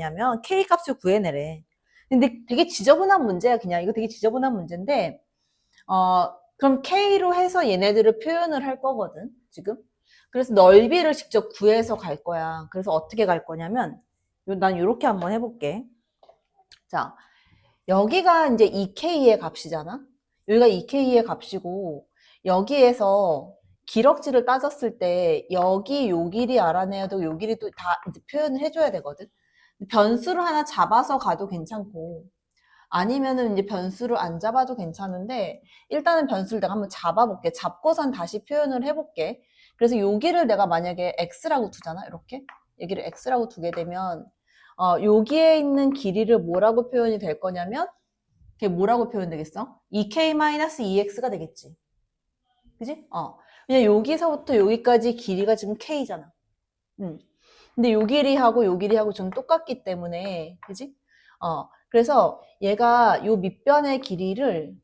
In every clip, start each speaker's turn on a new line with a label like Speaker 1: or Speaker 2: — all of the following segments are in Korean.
Speaker 1: 뭐냐면 K 값을 구해내래. 근데 되게 지저분한 문제야. 그냥 이거 되게 지저분한 문제인데 그럼 K로 해서 얘네들을 표현을 할 거거든 지금. 그래서 넓이를 직접 구해서 갈 거야. 그래서 어떻게 갈 거냐면 난 이렇게 한번 해볼게. 자, 여기가 이제 2K의 값이잖아. 여기가 2K의 값이고 여기에서 기럭지를 따졌을 때 여기 요 길이 알아내야 되고 요 길이도 다 이제 표현을 해줘야 되거든. 변수를 하나 잡아서 가도 괜찮고 아니면은 이제 변수를 안 잡아도 괜찮은데 일단은 변수를 내가 한번 잡아볼게. 잡고선 다시 표현을 해볼게. 그래서 여기를 내가 만약에 x라고 두잖아. 이렇게 여기를 x라고 두게 되면 여기에 있는 길이를 뭐라고 표현이 될 거냐면 그게 뭐라고 표현되겠어? 2k-2x가 되겠지. 그지? 그냥 여기서부터 여기까지 길이가 지금 k잖아. 근데 요 길이하고 요 길이하고 좀 똑같기 때문에 그지? 그래서 얘가 요 밑변의 길이를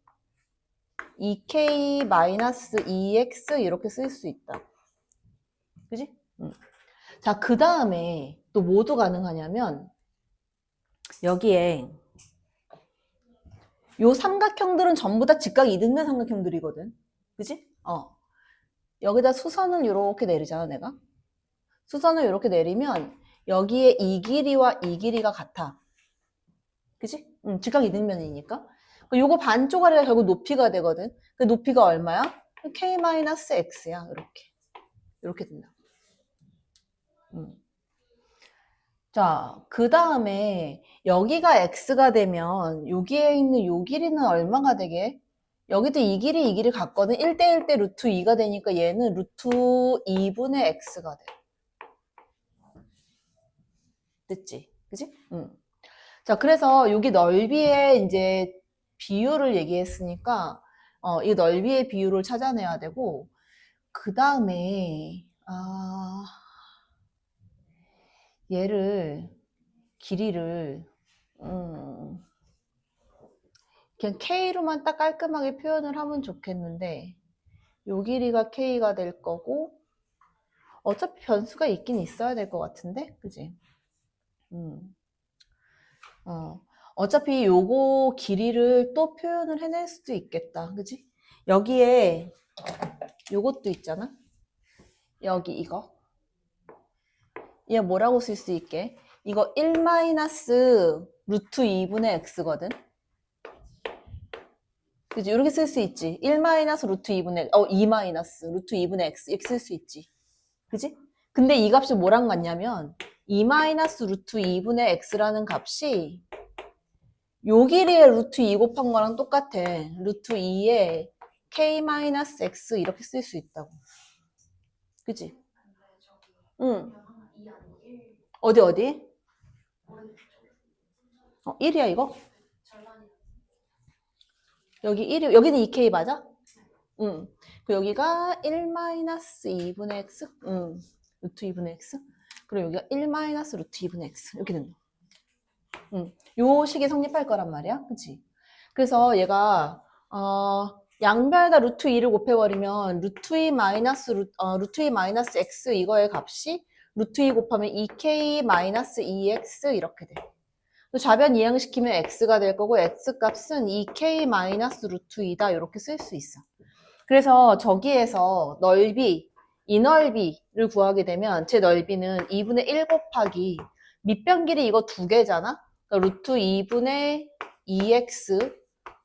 Speaker 1: 2k-2x 이렇게 쓸 수 있다. 그지? 자, 그 다음에 또 뭐도 가능하냐면 여기에 요 삼각형들은 전부 다 직각 이등변 삼각형들이거든. 그지? 여기다 수선을 이렇게 내리잖아, 내가. 수선을 이렇게 내리면 여기에 이 길이와 이 길이가 같아. 그지? 직각 이등변이니까. 요거 반쪽짜리가 결국 높이가 되거든. 그 높이가 얼마야? k-x야. 이렇게 된다. 자, 그 다음에 여기가 x가 되면 여기에 있는 요 길이는 얼마가 되게? 여기도 이 길이 같거든. 1대1 대 루트 2가 되니까 얘는 루트 2분의 x가 돼. 됐지? 그지? 자, 그래서 여기 넓이의 이제 비율을 얘기했으니까, 이 넓이의 비율을 찾아내야 되고, 그 다음에, 얘를, 길이를, 그냥 K로만 딱 깔끔하게 표현을 하면 좋겠는데, 요 길이가 K가 될 거고, 어차피 변수가 있긴 있어야 될 것 같은데? 그지? 어차피 요거 길이를 또 표현을 해낼 수도 있겠다. 그지? 여기에 요것도 있잖아? 여기 이거. 얘 뭐라고 쓸 수 있게? 이거 1 루트 2분의 x거든? 그지? 이렇게 쓸 수 있지. 1 루트 2분의, 2 루트 2분의 x. 이렇게 쓸 수 있지. 그지? 근데 이 값이 뭐랑 같냐면, 2 루트 2분의 x라는 값이 요 길이의 루트 2 곱한 거랑 똑같아. 루트 2에 k-x 이렇게 쓸 수 있다고. 그지? 응. 어디? 1이야 이거? 여기 1이, 여기는 2k 맞아? 응. 그 여기가 1-2분의 x? 응. 루트 2분의 x? 그리고 여기가 1- 루트 2분의 x. 이렇게 된다. 응. 요 식이 성립할 거란 말이야. 그치? 그래서 얘가, 양변에다 루트 2를 곱해버리면 루트 2 마이너스 루트 2 마이너스 x 이거의 값이 루트 2 곱하면 2k 마이너스 2x 이렇게 돼. 좌변 이항시키면 x가 될 거고 x 값은 2k 마이너스 루트 2다 이렇게 쓸 수 있어. 그래서 저기에서 넓이, 이 넓이를 구하게 되면 제 넓이는 2분의 1 곱하기 밑변 길이 이거 두 개잖아? 그러니까 루트 2분의 2x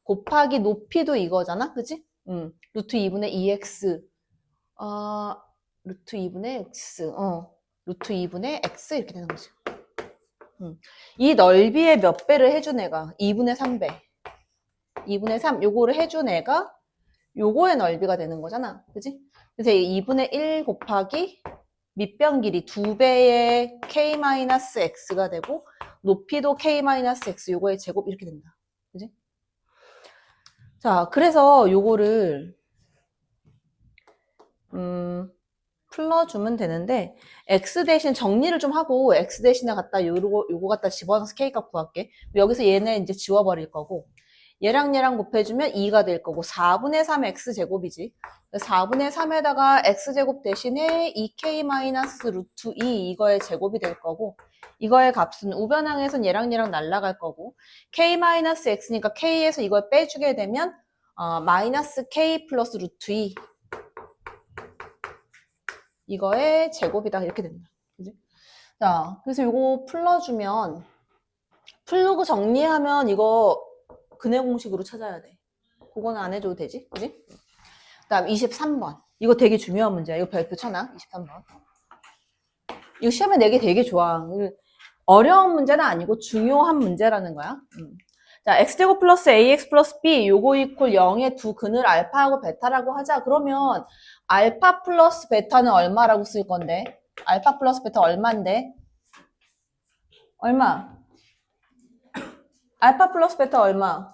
Speaker 1: 곱하기 높이도 이거잖아? 그지? 루트 2분의 2x 루트 2분의 x 루트 2분의 x 이렇게 되는 거지. 이 넓이의 몇 배를 해준 애가 2분의 3배 2분의 3 요거를 해준 애가 요거의 넓이가 되는 거잖아. 그지? 그래서 2분의 1 곱하기 밑변 길이 2배의 k-x가 되고 높이도 k-x 요거의 제곱 이렇게 된다. 그지? 자, 그래서 요거를 풀어주면 되는데 x 대신 정리를 좀 하고 x 대신에 갖다 요거 갖다 집어넣어서 k값 구할게. 여기서 얘네 이제 지워버릴 거고 얘랑 곱해주면 2가 될 거고 4분의 3 x제곱이지. 4분의 3에다가 x제곱 대신에 2k-루트 2 이거의 제곱이 될 거고 이거의 값은 우변항에선 얘랑 날아갈 거고 k-x니까 k에서 이걸 빼주게 되면 마이너스 k 플러스 루트 2 이거의 제곱이다 이렇게 된다. 그지? 자, 그래서 이거 풀어주면 풀고 정리하면 이거 근해 공식으로 찾아야 돼. 그거는 안 해줘도 되지? 그지? 다음 23번. 이거 되게 중요한 문제야. 이거 별표 쳐놔. 23번. 이거 시험에 내기 되게 좋아. 어려운 문제는 아니고 중요한 문제라는 거야. 자, x제곱 플러스 ax 플러스 b 요거 이퀄 0의 두 근을 알파하고 베타라고 하자. 그러면 알파 플러스 베타는 얼마라고 쓸 건데? 알파 플러스 베타 얼마인데? 얼마? 알파 플러스 베타 얼마?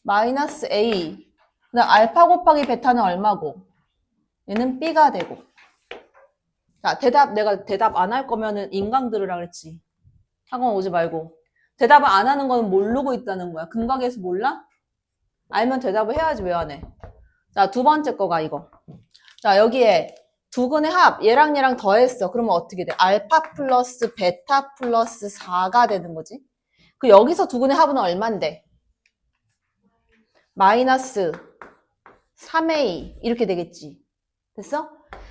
Speaker 1: 마이너스 a. 그다음 알파 곱하기 베타는 얼마고? 얘는 b가 되고. 자, 내가 대답 안 할 거면은 인강 들으라 그랬지. 학원 오지 말고. 대답을 안 하는 거는 모르고 있다는 거야. 근각에서 몰라? 알면 대답을 해야지 왜 안 해? 자, 두 번째 거가 이거. 자, 여기에 두 근의 합, 얘랑 더했어. 그러면 어떻게 돼? 알파 플러스 베타 플러스 4가 되는 거지. 그 여기서 두 근의 합은 얼만데? 마이너스 3a 이렇게 되겠지. 됐어?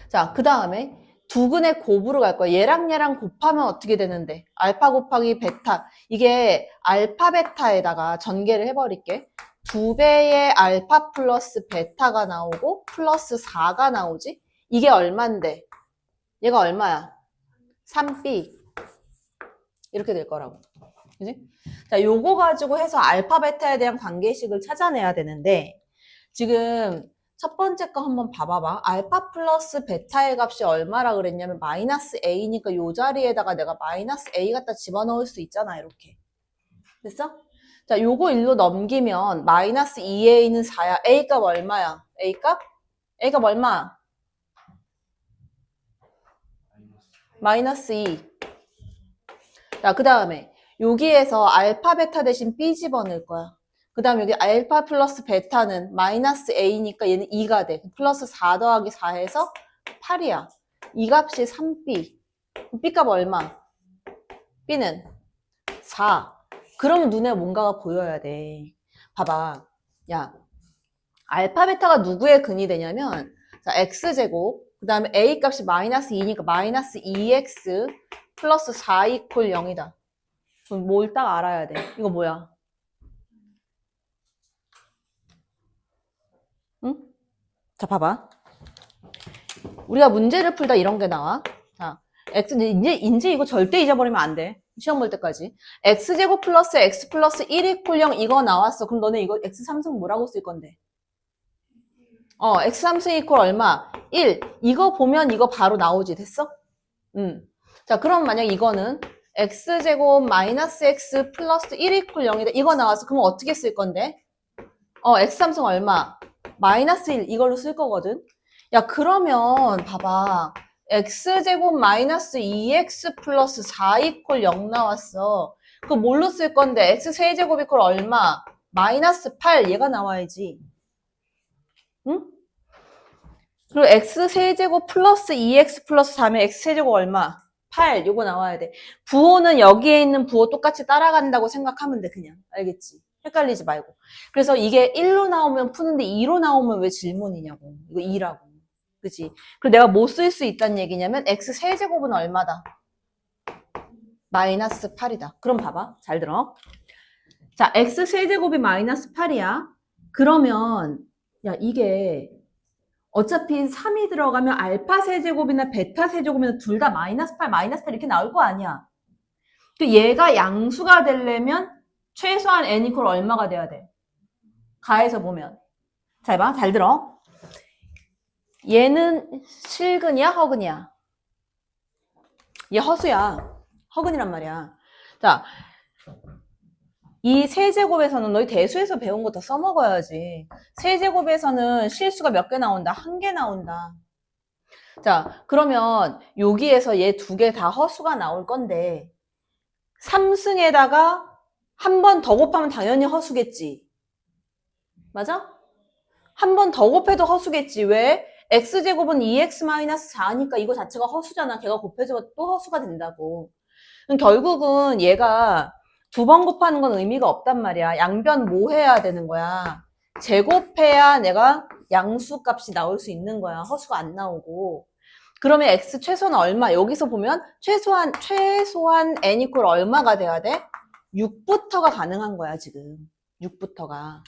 Speaker 1: 자, 그 다음에 두 근의 곱으로 갈 거야. 얘랑 곱하면 어떻게 되는데? 알파 곱하기 베타. 이게 알파 베타에다가 전개를 해버릴게. 2배의 알파 플러스 베타가 나오고 플러스 4가 나오지? 이게 얼만데? 얘가 얼마야? 3b. 이렇게 될 거라고. 그지? 자, 요거 가지고 해서 알파 베타에 대한 관계식을 찾아내야 되는데 지금 첫 번째 거 한번 봐봐봐. 알파 플러스 베타의 값이 얼마라 그랬냐면 마이너스 a니까 요 자리에다가 내가 마이너스 a 갖다 집어넣을 수 있잖아. 이렇게. 됐어? 자, 요거 일로 넘기면 마이너스 2a는 4야. a 값 얼마야? a 값? a 값 얼마? 마이너스 2. 자, 그 다음에 여기에서 알파 베타 대신 b 집어넣을 거야. 그 다음에 여기 알파 플러스 베타는 마이너스 a니까 얘는 2가 돼. 플러스 4 더하기 4해서 8이야. 이 값이 3b. b 값 얼마? b는 4. 그러면 눈에 뭔가가 보여야 돼. 봐봐. 야, 알파 베타가 누구의 근이 되냐면 자, x제곱 그 다음에 a 값이 마이너스 2니까 마이너스 2x 플러스 4 이퀄 0이다. 그럼 뭘 딱 알아야 돼. 이거 뭐야? 응? 자, 봐봐. 우리가 문제를 풀다 이런 게 나와. 자, 이제 이거 절대 잊어버리면 안 돼. 시험 볼 때까지. x제곱 플러스 x 플러스 1 이퀄 0 이거 나왔어. 그럼 너네 이거 x3승 뭐라고 쓸 건데? x3승 이퀄 얼마? 1. 이거 보면 이거 바로 나오지. 됐어? 자, 그럼 만약 이거는 x제곱 마이너스 x 플러스 1 이퀄 0이다. 이거 나왔어. 그럼 어떻게 쓸 건데? x3승 얼마? 마이너스 1 이걸로 쓸 거거든. 야, 그러면 봐봐. x제곱 마이너스 2x 플러스 4 이퀄 0 나왔어. 그거 뭘로 쓸 건데? x세제곱 이퀄 얼마? 마이너스 8 얘가 나와야지. 응? 그리고 x세제곱 플러스 2x 플러스 4면 x세제곱 얼마? 8 요거 나와야 돼. 부호는 여기에 있는 부호 똑같이 따라간다고 생각하면 돼. 그냥 알겠지? 헷갈리지 말고. 그래서 이게 1로 나오면 푸는데 2로 나오면 왜 질문이냐고. 이거 2라고. 그치? 그리고 내가 뭐 쓸 수 있다는 얘기냐면 x세제곱은 얼마다? 마이너스 8이다. 그럼 봐봐. 잘 들어. 자, x세제곱이 마이너스 8이야. 그러면 야, 이게 어차피 3이 들어가면 알파 세제곱이나 베타 세제곱이나 둘 다 마이너스 8, 마이너스 8 이렇게 나올 거 아니야. 그 얘가 양수가 되려면 최소한 n 이퀄 얼마가 돼야 돼? 가해서 보면. 잘 봐. 잘 들어. 얘는 실근이야? 허근이야? 얘 허수야. 허근이란 말이야. 자, 이 세제곱에서는 너희 대수에서 배운 거 다 써먹어야지. 세제곱에서는 실수가 몇 개 나온다? 1개 나온다. 자, 그러면 여기에서 얘 2개 다 허수가 나올 건데 3승에다가 한 번 더 곱하면 당연히 허수겠지. 맞아? 한 번 더 곱해도 허수겠지. 왜? x제곱은 2x-4니까 이거 자체가 허수잖아. 걔가 곱해져도 또 허수가 된다고. 그럼 결국은 얘가 두 번 곱하는 건 의미가 없단 말이야. 양변 뭐 해야 되는 거야? 제곱해야 내가 양수 값이 나올 수 있는 거야. 허수가 안 나오고. 그러면 x 최소는 얼마? 여기서 보면 최소한 n 이퀄 얼마가 돼야 돼? 6부터가 가능한 거야, 지금. 6부터가.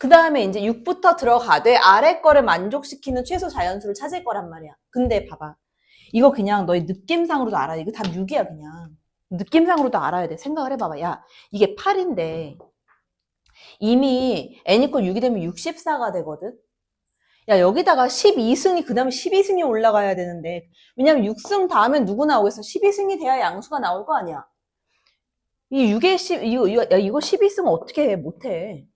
Speaker 1: 그 다음에 이제 6부터 들어가되 아래 거를 만족시키는 최소 자연수를 찾을 거란 말이야. 근데 봐봐. 이거 그냥 너의 느낌상으로도 알아. 이거 다 6이야, 그냥. 느낌상으로도 알아야 돼. 생각을 해봐봐. 야, 이게 8인데 이미 n 이퀄 6이 되면 64가 되거든? 야, 여기다가 12승이, 그 다음에 12승이 올라가야 되는데, 왜냐면 6승 다음엔 누구 나오겠어? 12승이 돼야 양수가 나올 거 아니야. 이 6에 10, 이거 12승 어떻게 해? 못해.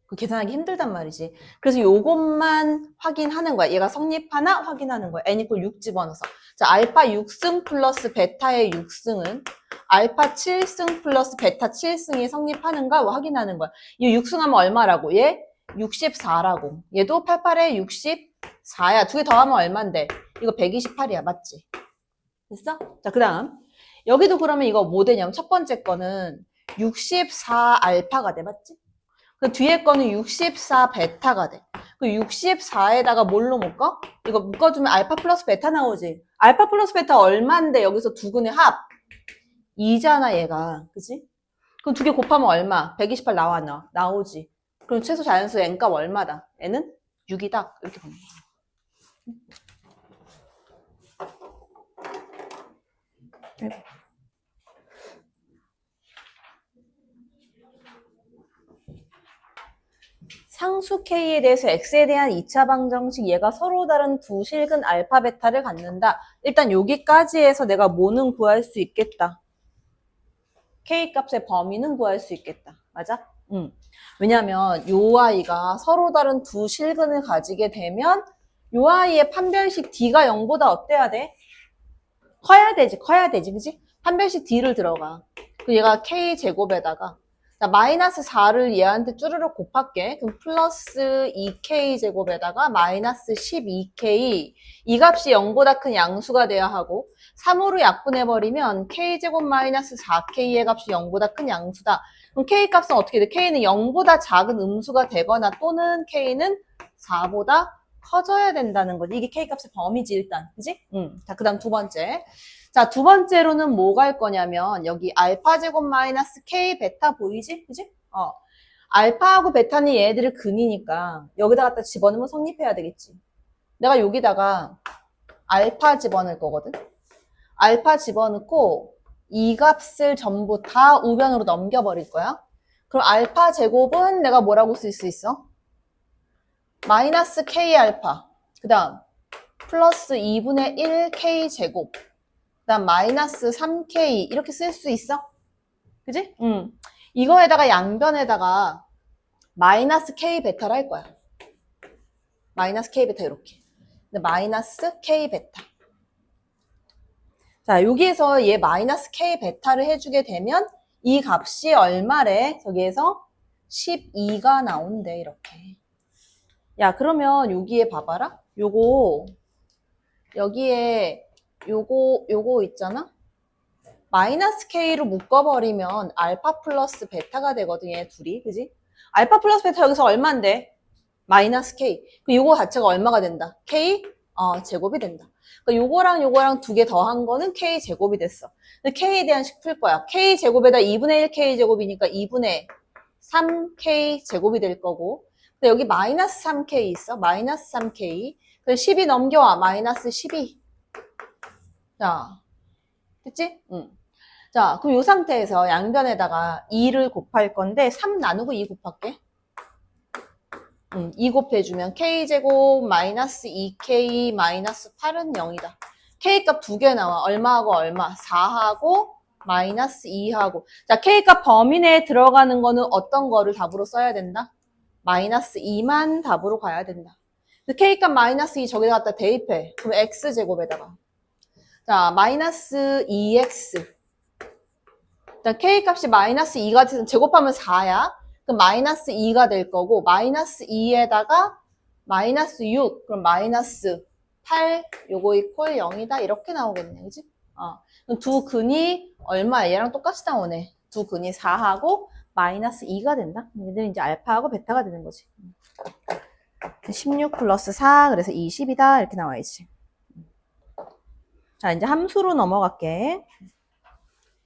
Speaker 1: 그 계산하기 힘들단 말이지. 그래서 요것만 확인하는 거야. 얘가 성립하나 확인하는 거야. n 이퀄 6 집어넣어서. 자, 알파 6승 플러스 베타의 6승은 알파 7승 플러스 베타 7승이 성립하는가 확인하는 거야. 이 6승하면 얼마라고? 얘 64라고. 얘도 88에 64야. 두 개 더하면 얼만데? 이거 128이야. 맞지? 됐어? 자, 그 다음. 여기도 그러면 이거 뭐 되냐면 첫 번째 거는 64 알파가 돼. 맞지? 그 뒤에 거는 64 베타가 돼. 그 64에다가 뭘로 묶어? 이거 묶어주면 알파 플러스 베타 나오지? 알파 플러스 베타 얼마인데 여기서 두근의 합? 2잖아, 얘가. 그지? 그럼 두 개 곱하면 얼마? 128 나오지. 그럼 최소 자연수 n값 얼마다? n은 6이다. 이렇게 보는 거야. 상수 K에 대해서 X에 대한 2차 방정식, 얘가 서로 다른 두 실근 알파, 베타를 갖는다. 일단 여기까지 해서 내가 뭐는 구할 수 있겠다. K 값의 범위는 구할 수 있겠다. 맞아? 응. 왜냐면 요 아이가 서로 다른 두 실근을 가지게 되면 요 아이의 판별식 D가 0보다 어때야 돼? 커야 되지, 그지? 판별식 D를 들어가. 그 얘가 K제곱에다가 자, 마이너스 4를 얘한테 쭈르륵 곱할게. 그럼 플러스 2K제곱에다가 마이너스 12K. 이 값이 0보다 큰 양수가 돼야 하고 3으로 약분해버리면 K제곱 마이너스 4K의 값이 0보다 큰 양수다. 그럼 K 값은 어떻게 돼? K는 0보다 작은 음수가 되거나 또는 K는 4보다 커져야 된다는 거지. 이게 K 값의 범위지, 일단. 그지? 자, 그 다음 두 번째. 자, 두 번째로는 뭐가 할 거냐면, 여기 알파 제곱 마이너스 K 베타 보이지? 그지? 알파하고 베타는 얘네들의 근이니까, 여기다 갖다 집어넣으면 성립해야 되겠지. 내가 여기다가 알파 집어넣을 거거든? 알파 집어넣고, 이 값을 전부 다 우변으로 넘겨버릴 거야. 그럼 알파 제곱은 내가 뭐라고 쓸 수 있어? 마이너스 K 알파. 그 다음, 플러스 2분의 1 K 제곱. 그 다음, 마이너스 3K. 이렇게 쓸 수 있어? 그지? 이거에다가 양변에다가 마이너스 K 베타를 할 거야. 마이너스 K 베타 이렇게. 근데 마이너스 K 베타. 자, 여기에서 얘 마이너스 K 베타를 해주게 되면 이 값이 얼마래? 저기에서 12가 나온대, 이렇게. 야, 그러면 여기에 봐봐라. 여기에 요거 있잖아? 마이너스 K로 묶어버리면 알파 플러스 베타가 되거든, 얘 둘이. 그지? 알파 플러스 베타 여기서 얼마인데? 마이너스 K. 그 요거 자체가 얼마가 된다? K? 제곱이 된다. 그러니까 요거랑 두 개 더한 거는 K 제곱이 됐어. 근데 K에 대한 식 풀 거야. K 제곱에다 2분의 1 K 제곱이니까 2분의 3 K 제곱이 될 거고. 근데 여기 마이너스 3K 있어. 마이너스 3K. 그래서 12 넘겨와. 마이너스 12. 자, 됐지? 응. 자, 그럼 이 상태에서 양변에다가 2를 곱할 건데 3 나누고 2 곱할게. 2 곱해주면 K제곱 마이너스 2K 마이너스 8은 0이다. K값 두 개 나와. 얼마하고 얼마? 4하고 마이너스 2하고. 자, K값 범위 내에 들어가는 거는 어떤 거를 답으로 써야 된다? 마이너스 2만 답으로 가야 된다. K값 마이너스 2 저기다 갖다 대입해. 그럼 X제곱에다가. 자, 마이너스 2X. 자, K값이 마이너스 2가 돼서 제곱하면 4야. 그럼 마이너스 2가 될 거고, 마이너스 2에다가 마이너스 6, 그럼 마이너스 8, 요거 이퀄 0이다. 이렇게 나오겠네. 그지? 그럼 두 근이 얼마야? 얘랑 똑같이 나오네. 두 근이 4하고 마이너스 2가 된다. 얘들은 이제 알파하고 베타가 되는 거지. 16 플러스 4, 그래서 20이다. 이렇게 나와야지. 자, 이제 함수로 넘어갈게.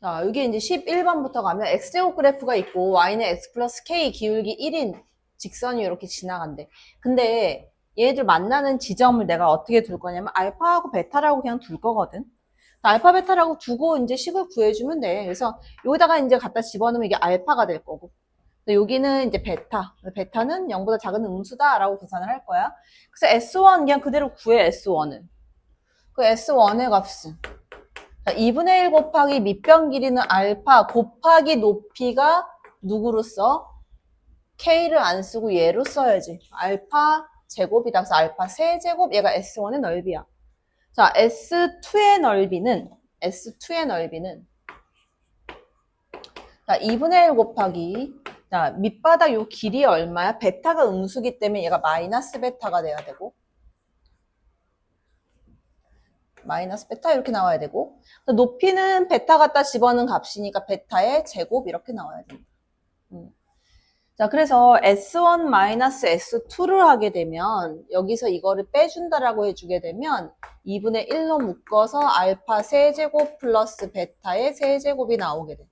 Speaker 1: 자, 여기 이제 11번부터 가면 x제곱 그래프가 있고 y는 x 플러스 k 기울기 1인 직선이 이렇게 지나간대. 근데 얘들 만나는 지점을 내가 어떻게 둘 거냐면 알파하고 베타라고 그냥 둘 거거든. 알파 베타라고 두고 이제 식을 구해주면 돼. 그래서 여기다가 이제 갖다 집어넣으면 이게 알파가 될 거고. 여기는 이제 베타. 베타는 0보다 작은 음수다라고 계산을 할 거야. 그래서 S1 그냥 그대로 구해, S1을. 그 S1의 값은. 자, 2분의 1 곱하기 밑변 길이는 알파 곱하기 높이가 누구로 써? K를 안 쓰고 얘로 써야지. 알파 제곱이다. 그래서 알파 세제곱, 얘가 S1의 넓이야. 자, S2의 넓이는 자, 2분의 1 곱하기 자, 밑바닥 요 길이 얼마야? 베타가 음수기 때문에 얘가 마이너스 베타가 돼야 되고 마이너스 베타 이렇게 나와야 되고 높이는 베타 갖다 집어넣은 값이니까 베타의 제곱 이렇게 나와야 됩니다. 자, 그래서 S1 마이너스 S2를 하게 되면 여기서 이거를 빼준다라고 해주게 되면 2분의 1로 묶어서 알파 세제곱 플러스 베타의 세제곱이 나오게 돼.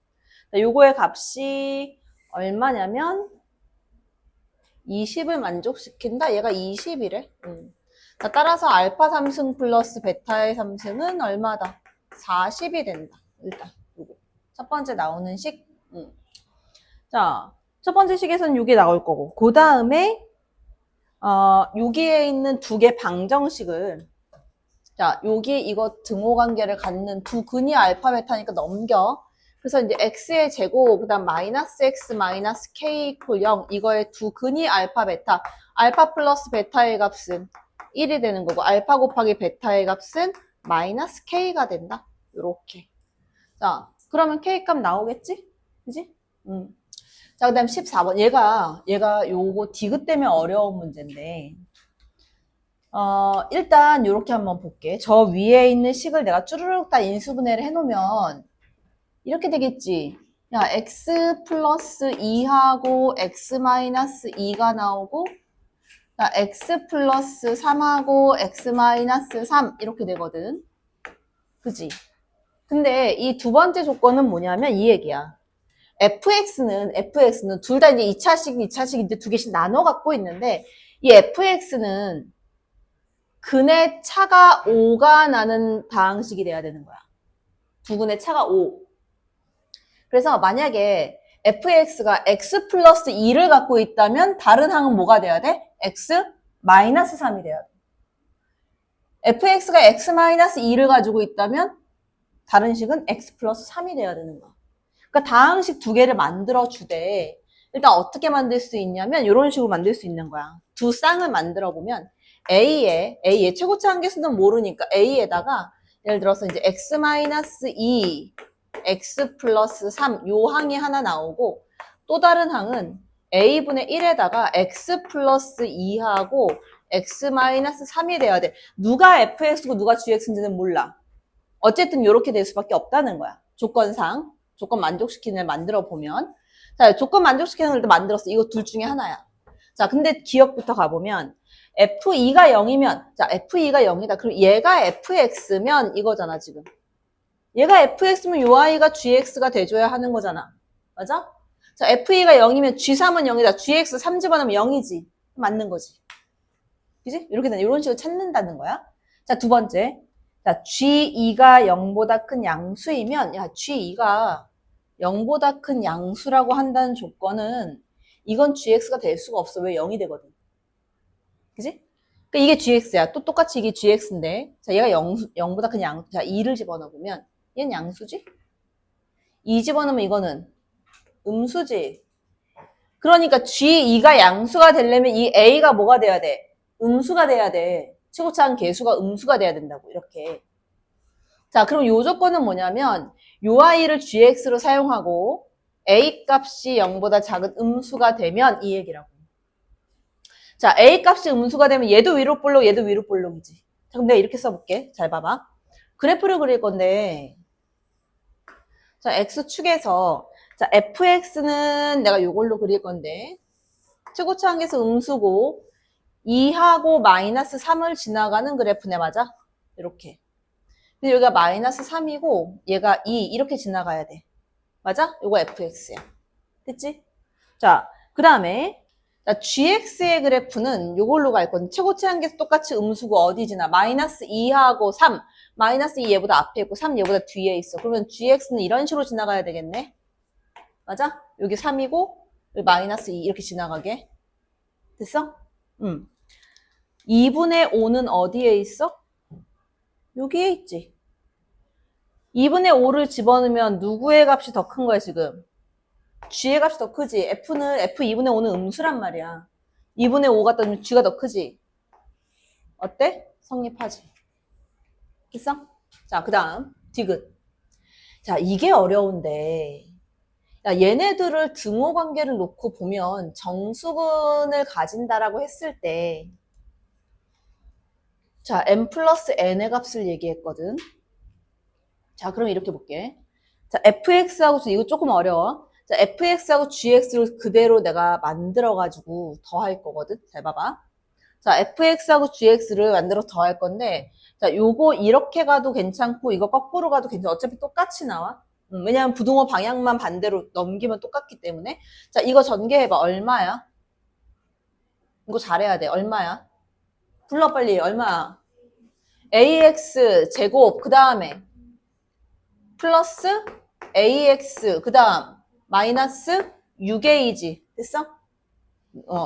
Speaker 1: 자, 요거의 값이 얼마냐면 20을 만족시킨다? 얘가 20이래. 자, 따라서 알파 3승 플러스 베타의 3승은 얼마다? 40이 된다. 일단 요거. 첫 번째 나오는 식. 자, 첫 번째 식에서는 이게 나올 거고, 그 다음에 여기에 있는 두 개 방정식을 자, 여기 이거 등호관계를 갖는 두 근이 알파 베타니까 넘겨. 그래서 이제 x의 제곱, 그 다음 마이너스 x 마이너스 k 이퀄 0 이거의 두 근이 알파 베타. 알파 플러스 베타의 값은 1이 되는 거고 알파 곱하기 베타의 값은 마이너스 k가 된다. 요렇게. 자, 그러면 k 값 나오겠지? 그지? 자, 그 다음 14번. 얘가 요거 디귿 때문에 어려운 문제인데, 일단 요렇게 한번 볼게. 저 위에 있는 식을 내가 쭈르륵 다 인수분해를 해놓으면, 이렇게 되겠지. 야, x 플러스 2하고 x 마이너스 2가 나오고, 자, x 플러스 3하고 x 마이너스 3 이렇게 되거든. 그지? 근데 이 두 번째 조건은 뭐냐면 이 얘기야. fx는 둘 다 이제 2차식인데 두 개씩 나눠 갖고 있는데 이 fx는 근의 차가 5가 나는 다항식이 돼야 되는 거야. 두 근의 차가 5. 그래서 만약에 fx가 x 플러스 2를 갖고 있다면 다른 항은 뭐가 돼야 돼? x 마이너스 3이 돼야 돼. fx가 x 마이너스 2를 가지고 있다면 다른 식은 x 플러스 3이 돼야 되는 거야. 그러니까 다항식 두 개를 만들어 주되 일단 어떻게 만들 수 있냐면 이런 식으로 만들 수 있는 거야. 두 쌍을 만들어 보면 A의 최고차 한계수는 모르니까 A에다가 예를 들어서 이제 x-2 x 플러스 3 요 항이 하나 나오고 또 다른 항은 A분의 1에다가 x 플러스 2하고 x 마이너스 3이 돼야 돼. 누가 fx고 누가 gx인지는 몰라. 어쨌든 이렇게 될 수밖에 없다는 거야. 조건상. 조건 만족시키는 애 만들어 보면. 자, 조건 만족시키는 애를 만들었어. 이거 둘 중에 하나야. 자, 근데 기억부터 가보면 F2가 0이면, 자, F2가 0이다. 그럼 얘가 fx면 이거잖아, 지금. 얘가 fx면 요 아이가 gx가 돼줘야 하는 거잖아. 맞아? 자, F2가 0이면 G3은 0이다. GX 3 집어넣으면 0이지. 맞는 거지. 그지? 이렇게 되는, 이런 식으로 찾는다는 거야. 자, 두 번째. 자, G2가 0보다 큰 양수이면, 야, G2가 0보다 큰 양수라고 한다는 조건은 이건 GX가 될 수가 없어. 왜 0이 되거든. 그지? 그러니까 이게 GX야. 또 똑같이 이게 GX인데, 자, 얘가 0보다 큰 양수. 자, 2를 집어넣으면, 얘는 양수지? 2 집어넣으면 이거는 음수지. 그러니까 G2가 양수가 되려면 이 A가 뭐가 돼야 돼? 음수가 돼야 돼. 최고차항 계수가 음수가 돼야 된다고, 이렇게. 자, 그럼 요 조건은 뭐냐면, 요 아이를 GX로 사용하고, A 값이 0보다 작은 음수가 되면 이 얘기라고. 자, A 값이 음수가 되면 얘도 위로 볼록, 얘도 위로 볼록이지. 자, 그럼 내가 이렇게 써볼게. 잘 봐봐. 그래프를 그릴 건데, 자, X축에서, 자, fx는 내가 이걸로 그릴 건데, 최고차 한계에서 음수고, 2하고 마이너스 3을 지나가는 그래프네, 맞아? 이렇게. 근데 여기가 마이너스 3이고, 얘가 2, 이렇게 지나가야 돼. 맞아? 이거 fx야. 됐지? 자, 그 다음에, gx의 그래프는 이걸로 갈 건데, 최고치 한계에서 똑같이 음수고 어디 지나? 마이너스 2하고 3. 마이너스 2 얘보다 앞에 있고 3 얘보다 뒤에 있어. 그러면 gx는 이런 식으로 지나가야 되겠네? 맞아? 여기 3이고, 여기 마이너스 2 이렇게 지나가게. 됐어? 2분의 5는 어디에 있어? 여기에 있지. 2분의 5를 집어넣으면 누구의 값이 더 큰 거야, 지금? g의 값이 더 크지. f2분의 5는 음수란 말이야. 2분의 5 갖다 놓으면 g가 더 크지. 어때? 성립하지. 됐어? 자, 그 다음 디귿. 자, 이게 어려운데, 야, 얘네들을 등호 관계를 놓고 보면 정수근을 가진다라고 했을 때, 자, n 플러스 n의 값을 얘기했거든. 자, 그럼 이렇게 볼게. 자, fx하고 이거 조금 어려워. 자, fx하고 gx를 그대로 내가 만들어가지고 더할 거거든. 잘 봐봐. 자, fx하고 gx를 만들어 더할 건데, 자, 요거 이렇게 가도 괜찮고, 이거 거꾸로 가도 괜찮아. 어차피 똑같이 나와. 왜냐면 부등호 방향만 반대로 넘기면 똑같기 때문에. 자, 이거 전개해봐. 얼마야? 이거 잘해야 돼. 얼마야? 불러 빨리. 얼마야? ax 제곱, 그 다음에 플러스 ax, 그 다음 마이너스 6a지. 됐어?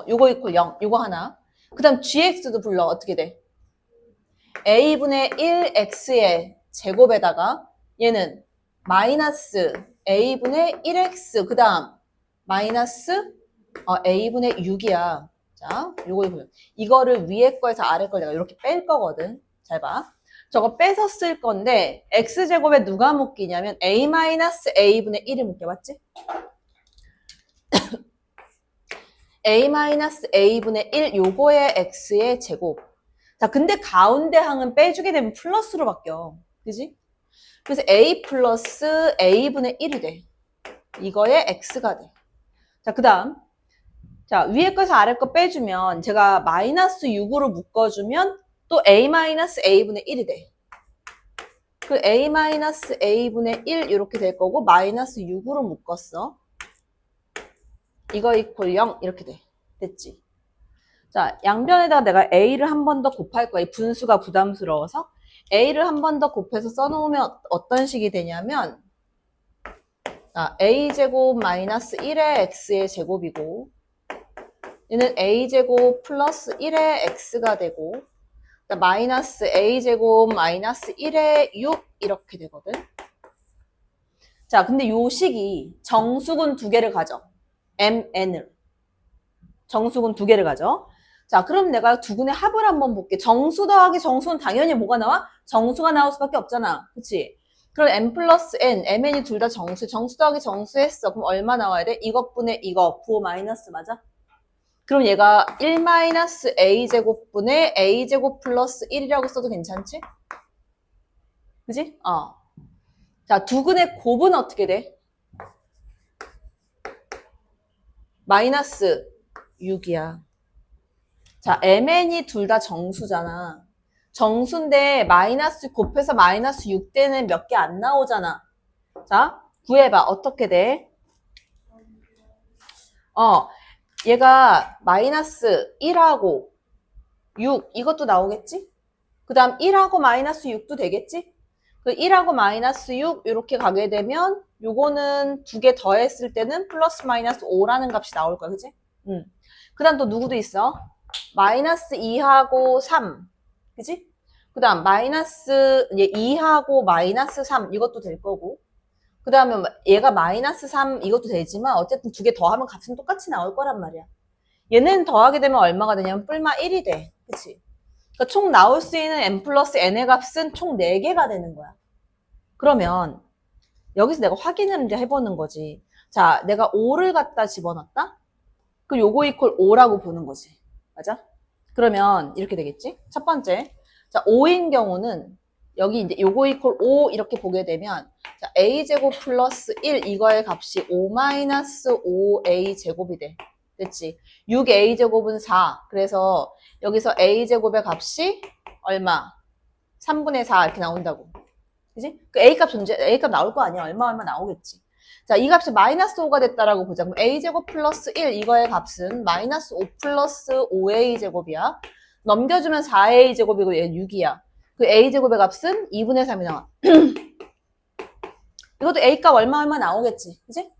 Speaker 1: 요거 이퀄 0. 요거 하나. 그 다음 gx도 불러. 어떻게 돼? a분의 1x의 제곱에다가 얘는 마이너스 a분의 1x, 그 다음 마이너스 a분의 6이야. 자, 요거 이거를 위에 거에서 아래 걸 내가 이렇게 뺄 거거든. 잘 봐. 저거 빼서 쓸 건데 x제곱에 누가 묶이냐면 a-a분의 1이 묶여. 맞지? a-a분의 1 요거의 x의 제곱. 자, 근데 가운데 항은 빼주게 되면 플러스로 바뀌어. 그지? 그래서 a 플러스 a분의 1이 돼. 이거의 x가 돼. 자, 그 다음. 자, 위에 거에서 아래 거 빼주면 제가 마이너스 6으로 묶어주면 또 a-a분의 1이 돼. 그 a-a분의 1 이렇게 될 거고 마이너스 6으로 묶었어. 이거 이퀄 0 이렇게 돼. 됐지? 자, 양변에다가 내가 a를 한 번 더 곱할 거야. 이 분수가 부담스러워서. a를 한 번 더 곱해서 써놓으면 어떤 식이 되냐면 a제곱 마이너스 1의 x의 제곱이고 얘는 a제곱 플러스 1의 x가 되고 마이너스 a제곱 마이너스 1의 6 이렇게 되거든. 자, 근데 요 식이 정수근 두 개를 가져. mn을. 정수근 두 개를 가져. 자, 그럼 내가 두 근의 합을 한번 볼게. 정수 더하기 정수는 당연히 뭐가 나와? 정수가 나올 수밖에 없잖아. 그치? 그럼 m 플러스 n, mn이 둘 다 정수. 정수 더하기 정수 했어. 그럼 얼마 나와야 돼? 이것분의 이거, 9 마이너스 맞아? 그럼 얘가 1 마이너스 a제곱분의 a제곱 플러스 1이라고 써도 괜찮지? 그지? 자, 두 근의 곱은 어떻게 돼? 마이너스 6이야. 자, mn이 둘 다 정수잖아. 정수인데 마이너스 곱해서 마이너스 6대는 몇 개 안 나오잖아. 자, 구해봐. 어떻게 돼? 얘가 마이너스 1하고 6 이것도 나오겠지? 그 다음 1하고 마이너스 6도 되겠지? 그 1하고 마이너스 6 이렇게 가게 되면 요거는 두 개 더했을 때는 플러스 마이너스 5라는 값이 나올 거야. 그치? 그 다음 또 누구도 있어? 마이너스 2하고 3. 그치? 그 다음 마이너스 2하고 마이너스 3 이것도 될 거고 그 다음에 얘가 마이너스 3 이것도 되지만 어쨌든 두 개 더하면 값은 똑같이 나올 거란 말이야. 얘는 더하게 되면 얼마가 되냐면 뿔마 1이 돼. 그치? 그러니까 총 나올 수 있는 n 플러스 n의 값은 총 4개가 되는 거야. 그러면 여기서 내가 확인을 이제 해보는 거지. 자, 내가 5를 갖다 집어넣었다? 그럼 요거 이퀄 5라고 보는 거지. 맞아? 그러면 이렇게 되겠지? 첫 번째. 자, 5인 경우는 여기 이제 요거 이퀄 5 이렇게 보게 되면 자, a제곱 플러스 1 이거의 값이 5 마이너스 5a제곱이 돼. 됐지? 6a제곱은 4. 그래서 여기서 a제곱의 값이 얼마? 3분의 4 이렇게 나온다고. 그지? 그 a값 a값 나올 거 아니야. 얼마 나오겠지. 자, 이 값이 마이너스 5가 됐다라고 보자. 그럼 a제곱 플러스 1 이거의 값은 마이너스 5 플러스 5a제곱이야. 넘겨주면 4a제곱이고 얘 6이야. 그 a제곱의 값은 2분의 3이 나와. 이것도 a값 얼마 나오겠지. 그지?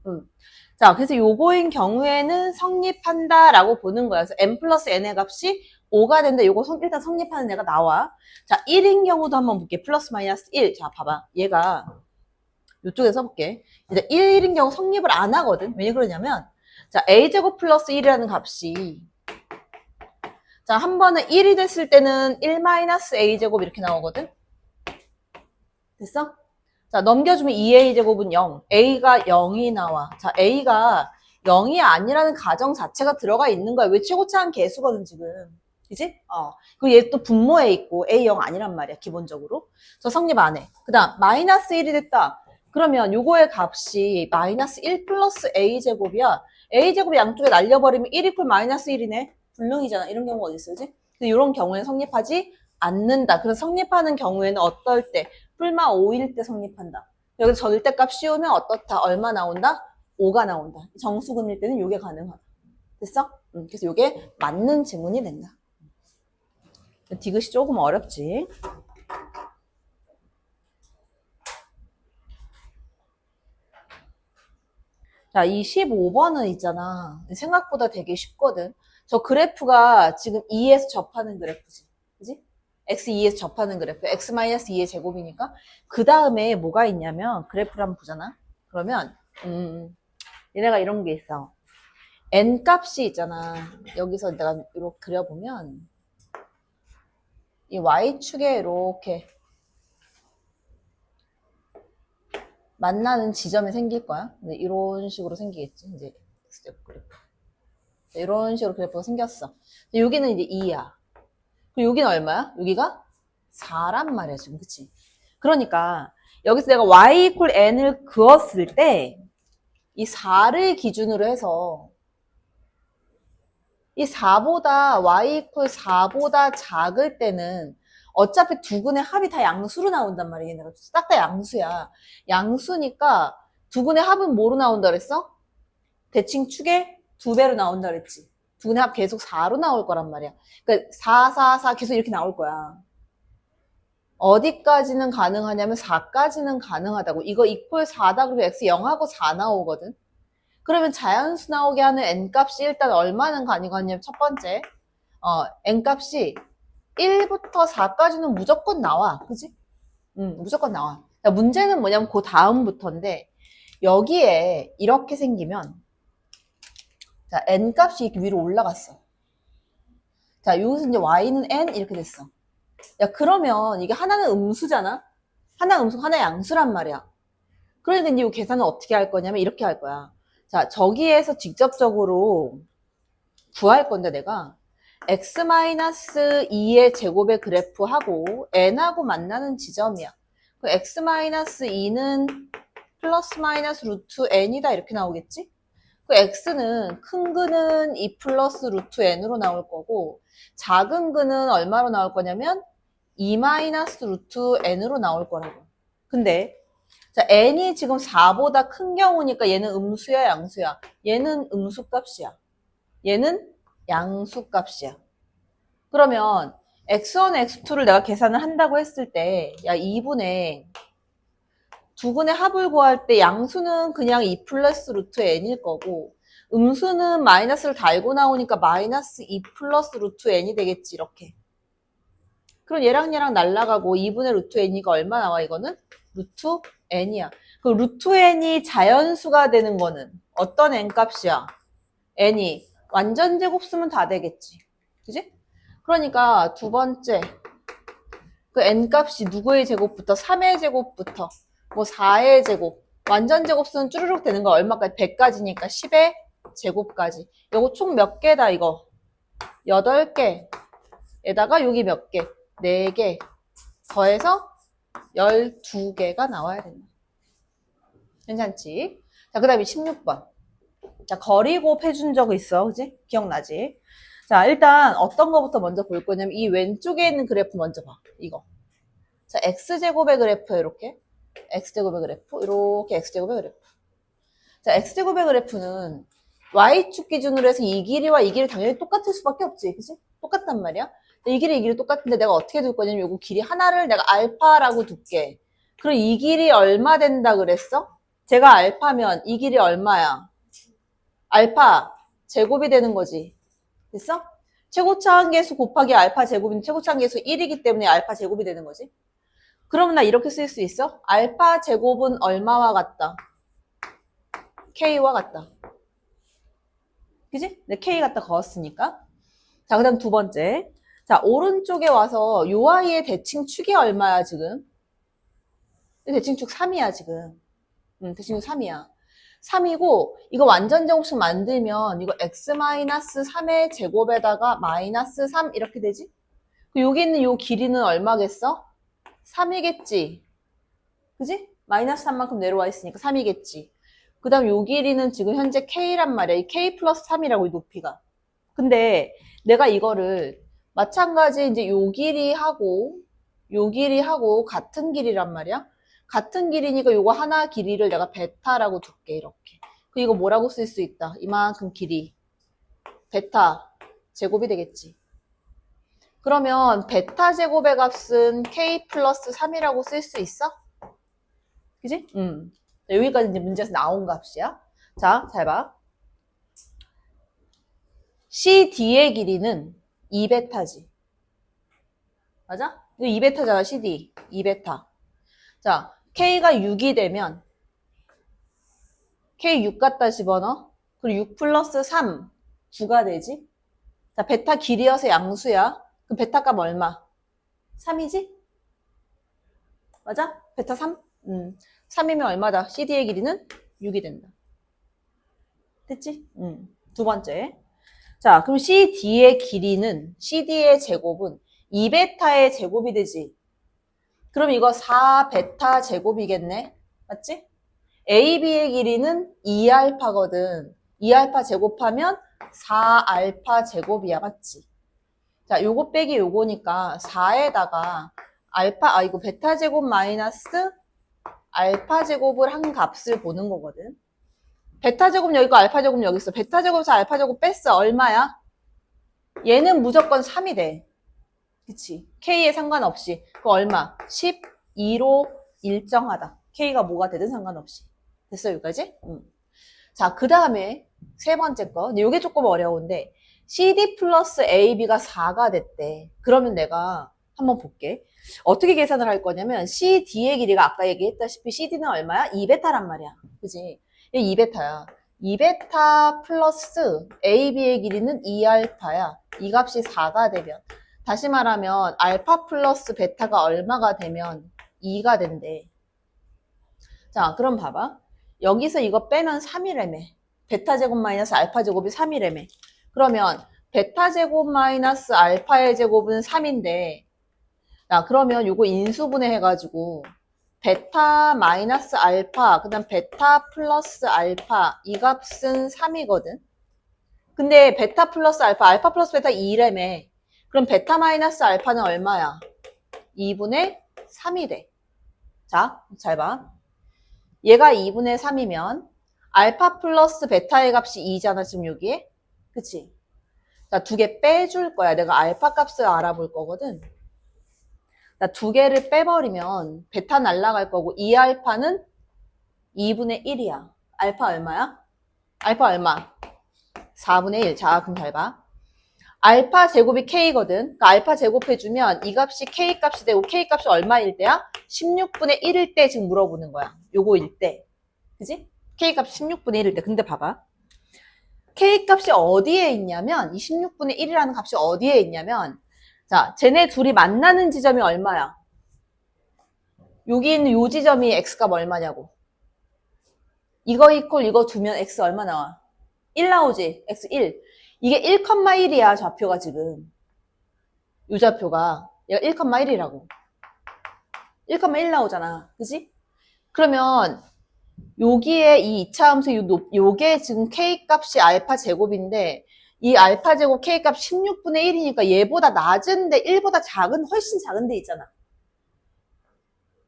Speaker 1: 자, 그래서 요거인 경우에는 성립한다라고 보는 거야. 그래서 n 플러스 n의 값이 5가 된다. 요거 일단 성립하는 애가 나와. 자, 1인 경우도 한번 볼게. 플러스 마이너스 1. 자, 봐봐. 얘가 이쪽에 써볼게. 이제 1인 경우 성립을 안 하거든. 왜 그러냐면 자, a제곱 플러스 1이라는 값이 자, 한 번은 1이 됐을 때는 1 마이너스 a제곱 이렇게 나오거든. 됐어? 자, 넘겨주면 2a제곱은 0. a가 0이 나와. 자, a가 0이 아니라는 가정 자체가 들어가 있는 거야. 왜 최고차한 개수거든, 지금. 그지? 그리고 얘 또 분모에 있고 a 0 아니란 말이야, 기본적으로. 그래서 성립 안 해. 그 다음, 마이너스 1이 됐다. 그러면 요거의 값이 마이너스 1 플러스 a제곱이야. a제곱 양쪽에 날려버리면 1 이퀄 마이너스 1이네. 불능이잖아. 이런 경우가 어디 있어, 그지? 근데 이런 경우에는 성립하지 않는다. 그래서 성립하는 경우에는 어떨 때? 풀마 5일 때 성립한다. 여기서 절대값 씌우면 어떻다? 얼마 나온다? 5가 나온다. 정수근일 때는 이게 가능하다. 됐어? 그래서 이게 맞는 지문이 된다. 디귿이 조금 어렵지. 자, 이 15번은 있잖아. 생각보다 되게 쉽거든. 저 그래프가 지금 2에서 접하는 그래프지. 그지? x2에서 접하는 그래프. x-2의 제곱이니까. 그 다음에 뭐가 있냐면, 그래프를 한번 보잖아. 그러면, 얘네가 이런 게 있어. n 값이 있잖아. 여기서 내가 이렇게 그려보면, 이 y축에 이렇게 만나는 지점이 생길 거야. 이런 식으로 생기겠지. 이제 x제곱 그래프. 이런 식으로 그래프가 생겼어. 여기는 이제 2야. 그리고 여기는 얼마야? 여기가 4란 말이야, 지금. 그치? 그러니까, 여기서 내가 y equal n을 그었을 때, 이 4를 기준으로 해서, 이 4보다, y equal 4보다 작을 때는, 어차피 두 근의 합이 다 양수로 나온단 말이야. 얘네가 싹 다 양수야. 양수니까, 두 근의 합은 뭐로 나온다 그랬어? 대칭 축에 2배로 나온다 그랬지. 두 근의 합 계속 4로 나올 거란 말이야. 그러니까 4, 4, 4 계속 이렇게 나올 거야. 어디까지는 가능하냐면 4까지는 가능하다고. 이거 이퀄 4다 그러면 x 0하고 4 나오거든. 그러면 자연수 나오게 하는 n값이 일단 얼마는 가능하냐면 첫 번째 n값이 1부터 4까지는 무조건 나와. 그지? 무조건 나와. 자, 문제는 뭐냐면 그 다음부터인데 여기에 이렇게 생기면 자, n값이 이렇게 위로 올라갔어. 자, 여기서 이제 y는 n 이렇게 됐어. 야, 그러면 이게 하나는 음수잖아? 하나 음수, 하나 양수란 말이야. 그러니까 이제 이 계산은 어떻게 할 거냐면 이렇게 할 거야. 자, 저기에서 직접적으로 구할 건데 내가 x-2의 제곱의 그래프하고 n하고 만나는 지점이야. 그 x-2는 플러스 마이너스 루트 n이다 이렇게 나오겠지? 그 x는 큰 근은 2 플러스 루트 n으로 나올 거고 작은 근은 얼마로 나올 거냐면 2 마이너스 루트 n으로 나올 거라고. 근데 자, n이 지금 4보다 큰 경우니까 얘는 음수야 양수야? 얘는 음수값이야. 얘는 양수값이야. 그러면 x1, x2를 내가 계산을 한다고 했을 때 야 2분의 두 근의 합을 구할 때 양수는 그냥 2 플러스 루트 n일 거고 음수는 마이너스를 달고 나오니까 마이너스 2 플러스 루트 n이 되겠지 이렇게. 그럼 얘랑 날라가고 2분의 루트 n이가 얼마 나와 이거는? 루트 n이야. 그 루트 n이 자연수가 되는 거는 어떤 n 값이야? n이 완전 제곱 쓰면 다 되겠지. 그지? 그러니까 두 번째 그 n 값이 누구의 제곱부터 3의 제곱부터 뭐 4의 제곱 완전 제곱수는 쭈르륵 되는 거 얼마까지? 100까지니까 10의 제곱까지. 요거 총 몇 개다 이거? 8개. 에다가 여기 몇 개? 4개. 더해서 12개가 나와야 된다. 괜찮지? 자, 그 다음에 16번. 자, 거리곱 해준 적 있어. 그지? 기억나지? 자, 일단 어떤 거부터 먼저 볼 거냐면 이 왼쪽에 있는 그래프 먼저 봐. 이거. 자, x제곱의 그래프 이렇게. x제곱의 그래프. 이렇게 x제곱의 그래프. 자, x제곱의 그래프는 y축 기준으로 해서 이 길이와 이 길이 당연히 똑같을 수밖에 없지. 그치? 똑같단 말이야. 이 길이 이 길이 똑같은데 내가 어떻게 둘 거냐면 요거 길이 하나를 내가 알파라고 둘게. 그럼 이 길이 얼마 된다 그랬어? 제가 알파면 이 길이 얼마야? 알파 제곱이 되는 거지. 됐어? 최고차항계수 곱하기 알파 제곱은 최고차항계수 1이기 때문에 알파 제곱이 되는 거지. 그러면 나 이렇게 쓸 수 있어? 알파 제곱은 얼마와 같다? K와 같다. 그지? 네, K 갖다 그었으니까. 자, 그 다음 두 번째. 자, 오른쪽에 와서 요 아이의 대칭축이 얼마야, 지금? 대칭축 3이야, 지금. 대칭축 3이야. 3이고, 이거 완전 제곱식 만들면, 이거 x-3의 제곱에다가 마이너스 3 이렇게 되지? 여기 있는 요 길이는 얼마겠어? 3이겠지? 그지? 마이너스 3만큼 내려와 있으니까 3이겠지? 그 다음 요 길이는 지금 현재 K란 말이야. 이 K 플러스 3이라고, 이 높이가. 근데 내가 이거를 마찬가지 이제 요 길이하고 같은 길이란 말이야. 같은 길이니까 요거 하나 길이를 내가 베타라고 둘게, 이렇게. 그 이거 뭐라고 쓸 수 있다? 이만큼 길이. 베타 제곱이 되겠지. 그러면 베타 제곱의 값은 K 플러스 3이라고 쓸 수 있어? 그지? 여기까지 이제 문제에서 나온 값이야. 자, 잘 봐. CD의 길이는 2베타지. 맞아? 이거 2베타잖아, CD. 2베타. 자, K가 6이 되면 K 6 갖다 집어넣어. 그리고 6 플러스 3, 9가 되지? 자, 베타 길이여서 양수야. 그럼 베타 값 얼마? 3이지? 맞아? 베타 3? 3이면 얼마다? CD의 길이는 6이 된다. 됐지? 두 번째. 자, 그럼 CD의 길이는, CD의 제곱은 2베타의 제곱이 되지. 그럼 이거 4베타 제곱이겠네? 맞지? AB의 길이는 2알파거든. 2알파 제곱하면 4알파 제곱이야. 맞지? 자, 요거 빼기 요거니까 4에다가 알파, 이거 베타 제곱 마이너스 알파 제곱을 한 값을 보는 거거든. 베타 제곱 여기 있고 알파 제곱 여기 있어. 베타 제곱에서 알파 제곱 뺐어. 얼마야? 얘는 무조건 3이 돼. 그치? K에 상관없이. 그 얼마? 12로 일정하다. K가 뭐가 되든 상관없이. 됐어, 여기까지? 자, 그 다음에 세 번째 거. 근데 이게 조금 어려운데 CD 플러스 AB가 4가 됐대. 그러면 내가 한번 볼게. 어떻게 계산을 할 거냐면 CD의 길이가 아까 얘기했다시피 CD는 얼마야? 2베타란 말이야. 그지? 이 2베타야. 2베타 플러스 AB의 길이는 2알파야. 이 값이 4가 되면 다시 말하면 알파 플러스 베타가 얼마가 되면 2가 된대. 자, 그럼 봐봐. 여기서 이거 빼면 3이라며. 베타 제곱 마이너스 알파 제곱이 3이라며. 그러면 베타 제곱 마이너스 알파의 제곱은 3인데 자, 그러면 요거 인수분해 해가지고 베타 마이너스 알파 그 다음 베타 플러스 알파 이 값은 3이거든. 근데 베타 플러스 알파 플러스 베타 2라며. 그럼 베타 마이너스 알파는 얼마야? 2분의 3이 돼. 자, 잘 봐. 얘가 2분의 3이면 알파 플러스 베타의 값이 2잖아, 지금 여기에. 그치? 자, 두 개 빼줄 거야. 내가 알파 값을 알아볼 거거든. 자, 두 개를 빼버리면 베타 날라갈 거고 2알파는 2분의 1이야. 알파 얼마야? 알파 얼마? 4분의 1. 자, 그럼 잘 봐. 알파 제곱이 K거든. 그러니까 알파 제곱해주면 이 값이 K 값이 되고 K 값이 얼마일 때야? 16분의 1일 때 지금 물어보는 거야. 요거일 때. 그지? K 값이 16분의 1일 때. 근데 봐봐. K 값이 어디에 있냐면 이 16분의 1이라는 값이 어디에 있냐면 자, 쟤네 둘이 만나는 지점이 얼마야? 여기 있는 요 지점이 X값 얼마냐고. 이거 이퀄 이거 두면 x 얼마 나와? 1 나오지? x 1. 이게 1,1이야, 좌표가 지금. 이 좌표가. 얘가 1,1이라고. 1,1 나오잖아. 그지? 그러면 여기에 이 이차함수 요게 지금 k 값이 알파 제곱인데 이 알파 제곱 k 값 16분의 1이니까 얘보다 낮은데 1보다 작은 훨씬 작은 데 있잖아.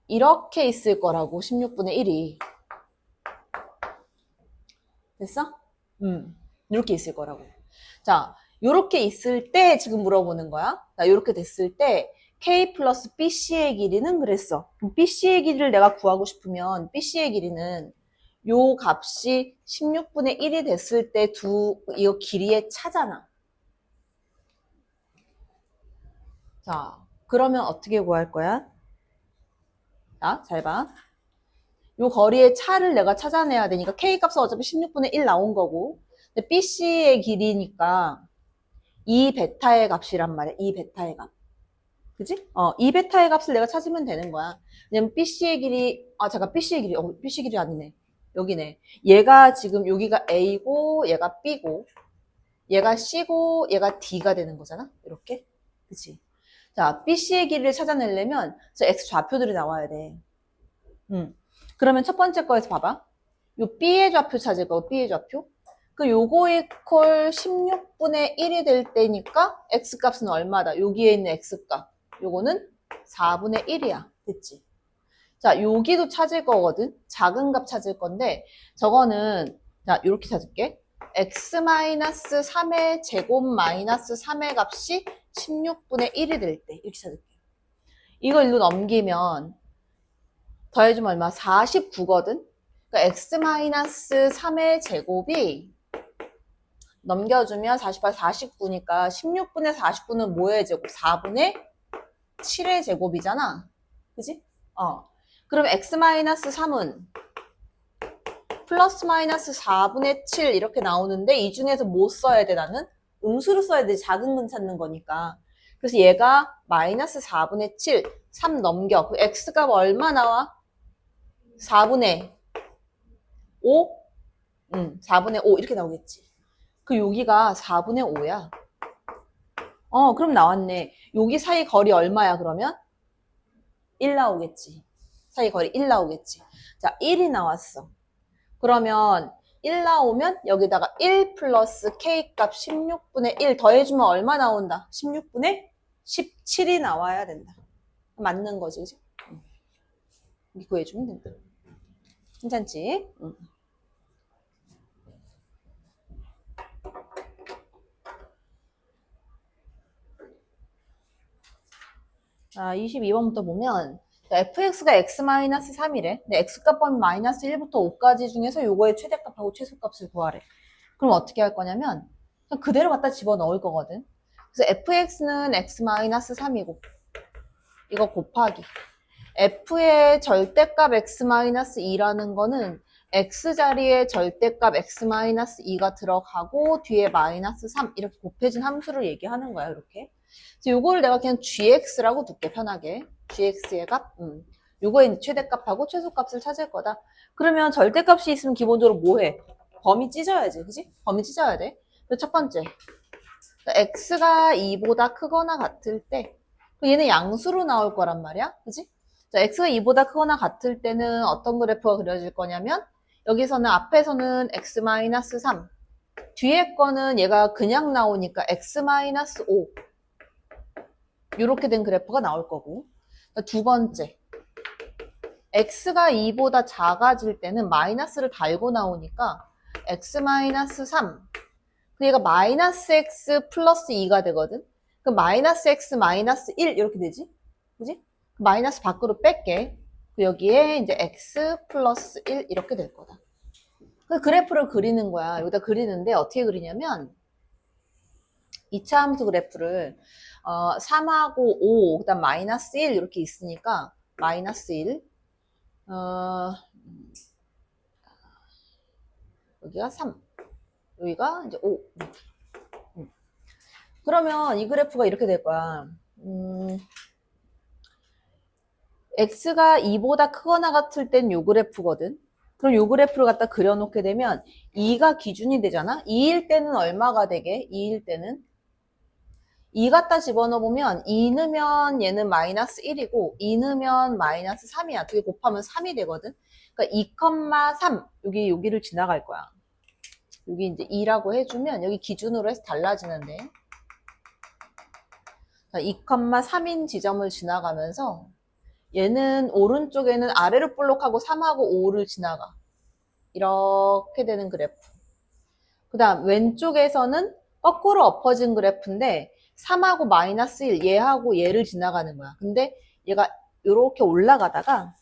Speaker 1: 이렇게 있을 거라고 16분의 1이. 됐어? 이렇게 있을 거라고. 자, 요렇게 있을 때 지금 물어보는 거야. 자, 요렇게 됐을 때 k 플러스 bc의 길이는 그랬어. bc의 길이를 내가 구하고 싶으면 bc의 길이는 요 값이 16분의 1이 됐을 때 이거 길이의 차잖아. 자, 그러면 어떻게 구할 거야? 자, 잘 봐. 요 거리의 차를 내가 찾아내야 되니까 k 값은 어차피 16분의 1 나온 거고 근데 bc의 길이니까 이 베타의 값이란 말이야. 이 베타의 값. 그지? 이 베타의 값을 내가 찾으면 되는 거야. 왜냐면 bc의 길이 잠깐 bc의 길이 bc 길이 아니네. 여기네. 얘가 지금 여기가 a고 얘가 b고 얘가 c고 얘가 d가 되는 거잖아. 이렇게. 그치? 자, bc의 길이를 찾아내려면 저 x 좌표들이 나와야 돼. 그러면 첫 번째 거에서 봐봐. 요 b의 좌표 찾을 거고 b의 좌표. 그 요거 이퀄 16분의 1이 될 때니까 x 값은 얼마다? 여기에 있는 x 값. 요거는 4분의 1이야. 됐지? 자, 여기도 찾을 거거든. 작은 값 찾을 건데 저거는 자, 요렇게 찾을게. x-3의 제곱 마이너스 3의 값이 16분의 1이 될 때 이렇게 찾을게. 이거 일로 넘기면 더해주면 얼마? 49거든? 그러니까 x-3의 제곱이 넘겨주면 48, 49니까 16분의 49는 뭐의 제곱? 4분의 7의 제곱이잖아. 그지? 그럼 x-3은 플러스 마이너스 4분의 7 이렇게 나오는데 이 중에서 뭐 써야 돼 나는? 음수를 써야 돼. 작은 근 찾는 거니까. 그래서 얘가 마이너스 4분의 7, 3 넘겨. 그 x값 얼마 나와? 4분의 5? 4분의 5 이렇게 나오겠지. 그 여기가 4분의 5야. 그럼 나왔네. 여기 사이 거리 얼마야 그러면? 1 나오겠지. 사이 거리 1 나오겠지. 자, 1이 나왔어. 그러면 1 나오면 여기다가 1 플러스 k 값 16분의 1 더해주면 얼마 나온다? 16분의 17이 나와야 된다. 맞는 거지, 그치? 이렇게 구해주면 된다. 괜찮지? 자, 22번부터 보면 fx가 x-3이래. 근데 x값 범위 마이너스 1부터 5까지 중에서 요거의 최대값하고 최소값을 구하래. 그럼 어떻게 할 거냐면 그냥 그대로 갖다 집어넣을 거거든. 그래서 fx는 x-3이고 이거 곱하기 f의 절대값 x-2라는 거는 x 자리에 절대값 x-2가 들어가고 뒤에 마이너스 3 이렇게 곱해진 함수를 얘기하는 거야. 이렇게. 그래서 요거를 내가 그냥 gx라고 둘게 편하게. gx의 값. 요거의 최대값하고 최소값을 찾을 거다. 그러면 절대값이 있으면 기본적으로 뭐 해? 범위 찢어야지. 그지? 범위 찢어야 돼. 그래서 첫 번째. x가 2보다 크거나 같을 때 얘는 양수로 나올 거란 말이야. 그지? 자, x가 2보다 크거나 같을 때는 어떤 그래프가 그려질 거냐면 여기서는 앞에서는 x-3 뒤에 거는 얘가 그냥 나오니까 x-5 이렇게 된 그래프가 나올 거고 두 번째 x가 2보다 작아질 때는 마이너스를 달고 나오니까 x-3 얘가 마이너스 x 플러스 2가 되거든. 그 마이너스 x 마이너스 1 이렇게 되지? 그지? 마이너스 밖으로 뺄게. 여기에 이제 x 플러스 1 이렇게 될 거다. 그 그래프를 그리는 거야. 여기다 그리는데 어떻게 그리냐면 2차 함수 그래프를 3하고 5, 그 다음 마이너스 1 이렇게 있으니까 마이너스 1 여기가 3 여기가 이제 5 그러면 이 그래프가 이렇게 될 거야. x가 2보다 크거나 같을 땐 요 그래프거든. 그럼 요 그래프를 갖다 그려놓게 되면 2가 기준이 되잖아? 2일 때는 얼마가 되게? 2일 때는 2 갖다 집어넣으면 2 넣으면 얘는 마이너스 1이고 2 넣으면 마이너스 3이야. 두 개 곱하면 3이 되거든. 그러니까 2,3 여기를 지나갈 거야. 여기 이제 2라고 해주면 여기 기준으로 해서 달라지는데 2,3인 지점을 지나가면서 얘는 오른쪽에는 아래로 볼록하고 3하고 5를 지나가. 이렇게 되는 그래프. 그 다음 왼쪽에서는 거꾸로 엎어진 그래프인데 3하고 마이너스 1 얘하고 얘를 지나가는 거야. 근데 얘가 이렇게 올라가다가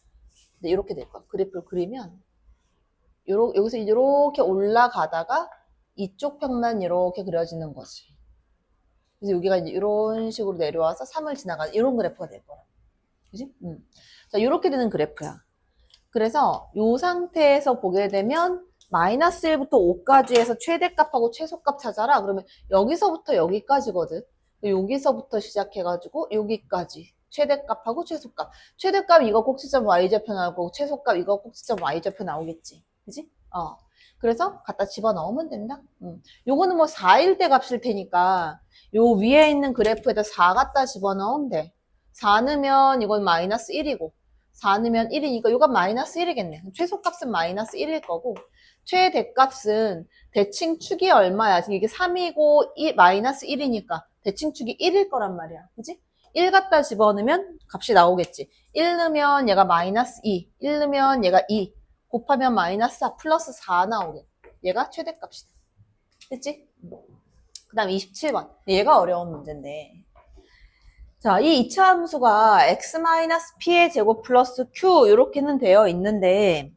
Speaker 1: 이렇게 될 거야. 그래프를 그리면 여기서 이렇게 올라가다가 이쪽 편만 이렇게 그려지는 거지. 그래서 여기가 이제 이런 식으로 내려와서 3을 지나가는 이런 그래프가 될 거야. 그지? 자, 이렇게 되는 그래프야. 그래서 이 상태에서 보게 되면 마이너스 1부터 5까지 해서 최대값하고 최소값 찾아라. 그러면 여기서부터 여기까지거든. 여기서부터 시작해가지고 여기까지 최대값하고 최소값. 최대값 이거 꼭지점 y좌표 나오고 최소값 이거 꼭지점 y좌표 나오겠지. 그지? 그래서 갖다 집어넣으면 된다. 요거는 뭐 4일 때 값일 테니까 요 위에 있는 그래프에다 4 갖다 집어넣으면 돼. 4 넣으면 이건 마이너스 1이고 4 넣으면 1이니까 이건 마이너스 1이겠네. 최소값은 마이너스 1일 거고 최대값은 대칭축이 얼마야? 지금 이게 3이고 마이너스 1이니까 대칭축이 1일 거란 말이야. 그지? 1 갖다 집어넣으면 값이 나오겠지. 1 넣으면 얘가 마이너스 2, 1 넣으면 얘가 2, 곱하면 마이너스 4, 플러스 4 나오게. 얘가 최대값이다. 됐지? 그 다음 27번. 얘가 어려운 문제인데. 자, 이 이차함수가 x-p의 제곱 플러스 q 이렇게는 되어 있는데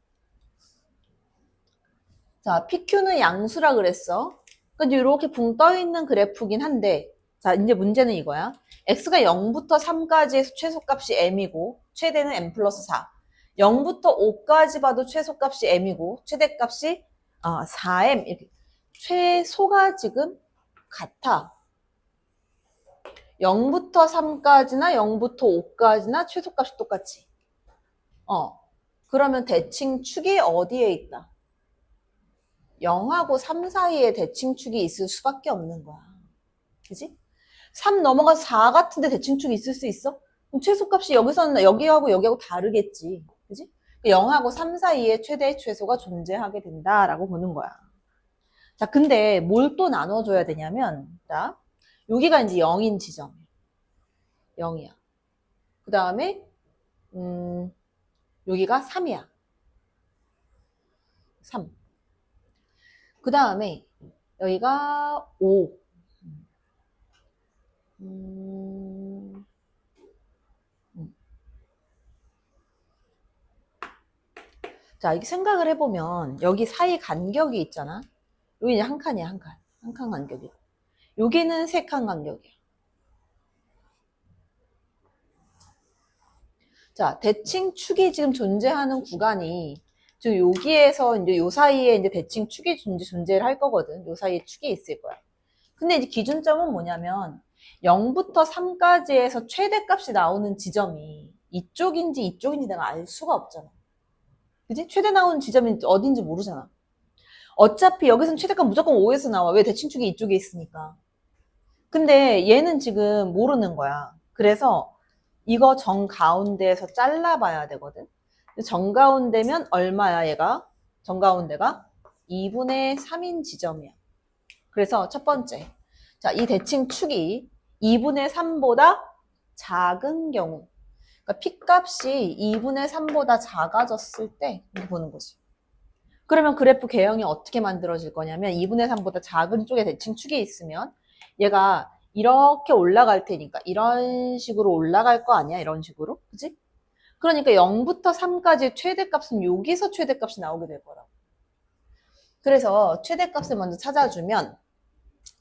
Speaker 1: 자, pq는 양수라 그랬어. 근데 이렇게 붕 떠 있는 그래프긴 한데 자, 이제 문제는 이거야. x가 0부터 3까지의 최소값이 m이고 최대는 m 플러스 4. 0부터 5까지 봐도 최소값이 m이고 최대값이 4m 이렇게 최소가 지금 같아. 0부터 3까지나 0부터 5까지나 최소값이 똑같지. 그러면 대칭축이 어디에 있다? 0하고 3 사이에 대칭축이 있을 수밖에 없는 거야. 그지? 3 넘어가서 4 같은데 대칭축이 있을 수 있어? 그럼 최소값이 여기서는 여기하고 여기하고 다르겠지. 그지? 0하고 3 사이에 최대 최소가 존재하게 된다라고 보는 거야. 자, 근데 뭘 또 나눠줘야 되냐면, 자, 여기가 이제 0인 지점이야. 0이야. 그 다음에, 여기가 3이야. 3. 그 다음에, 여기가 5. 자, 이렇게 생각을 해보면, 여기 사이 간격이 있잖아. 여기 이제 한 칸이야, 한 칸. 한 칸 간격이고. 여기는 3칸 간격이야. 자, 대칭축이 지금 존재하는 구간이 지금 여기에서 이제 요 사이에 이제 대칭축이 존재를 할 거거든. 요 사이에 축이 있을 거야. 근데 이제 기준점은 뭐냐면 0부터 3까지 해서 최대값이 나오는 지점이 이쪽인지 이쪽인지 내가 알 수가 없잖아. 그지? 최대 나오는 지점이 어딘지 모르잖아. 어차피 여기서는 최대값 무조건 5에서 나와. 왜? 대칭축이 이쪽에 있으니까. 근데 얘는 지금 모르는 거야. 그래서 이거 정가운데에서 잘라봐야 되거든. 정가운데면 얼마야 얘가? 정가운데가 2분의 3인 지점이야. 그래서 첫 번째, 자, 이 대칭축이 2분의 3보다 작은 경우, 그러니까 P값이 2분의 3보다 작아졌을 때 이렇게 보는 거지. 그러면 그래프 개형이 어떻게 만들어질 거냐면 2분의 3보다 작은 쪽에 대칭축이 있으면 얘가 이렇게 올라갈 테니까 이런 식으로 올라갈 거 아니야? 이런 식으로. 그지? 그러니까 0부터 3까지 최대값은 여기서 최대값이 나오게 될 거라고. 그래서 최대값을 먼저 찾아주면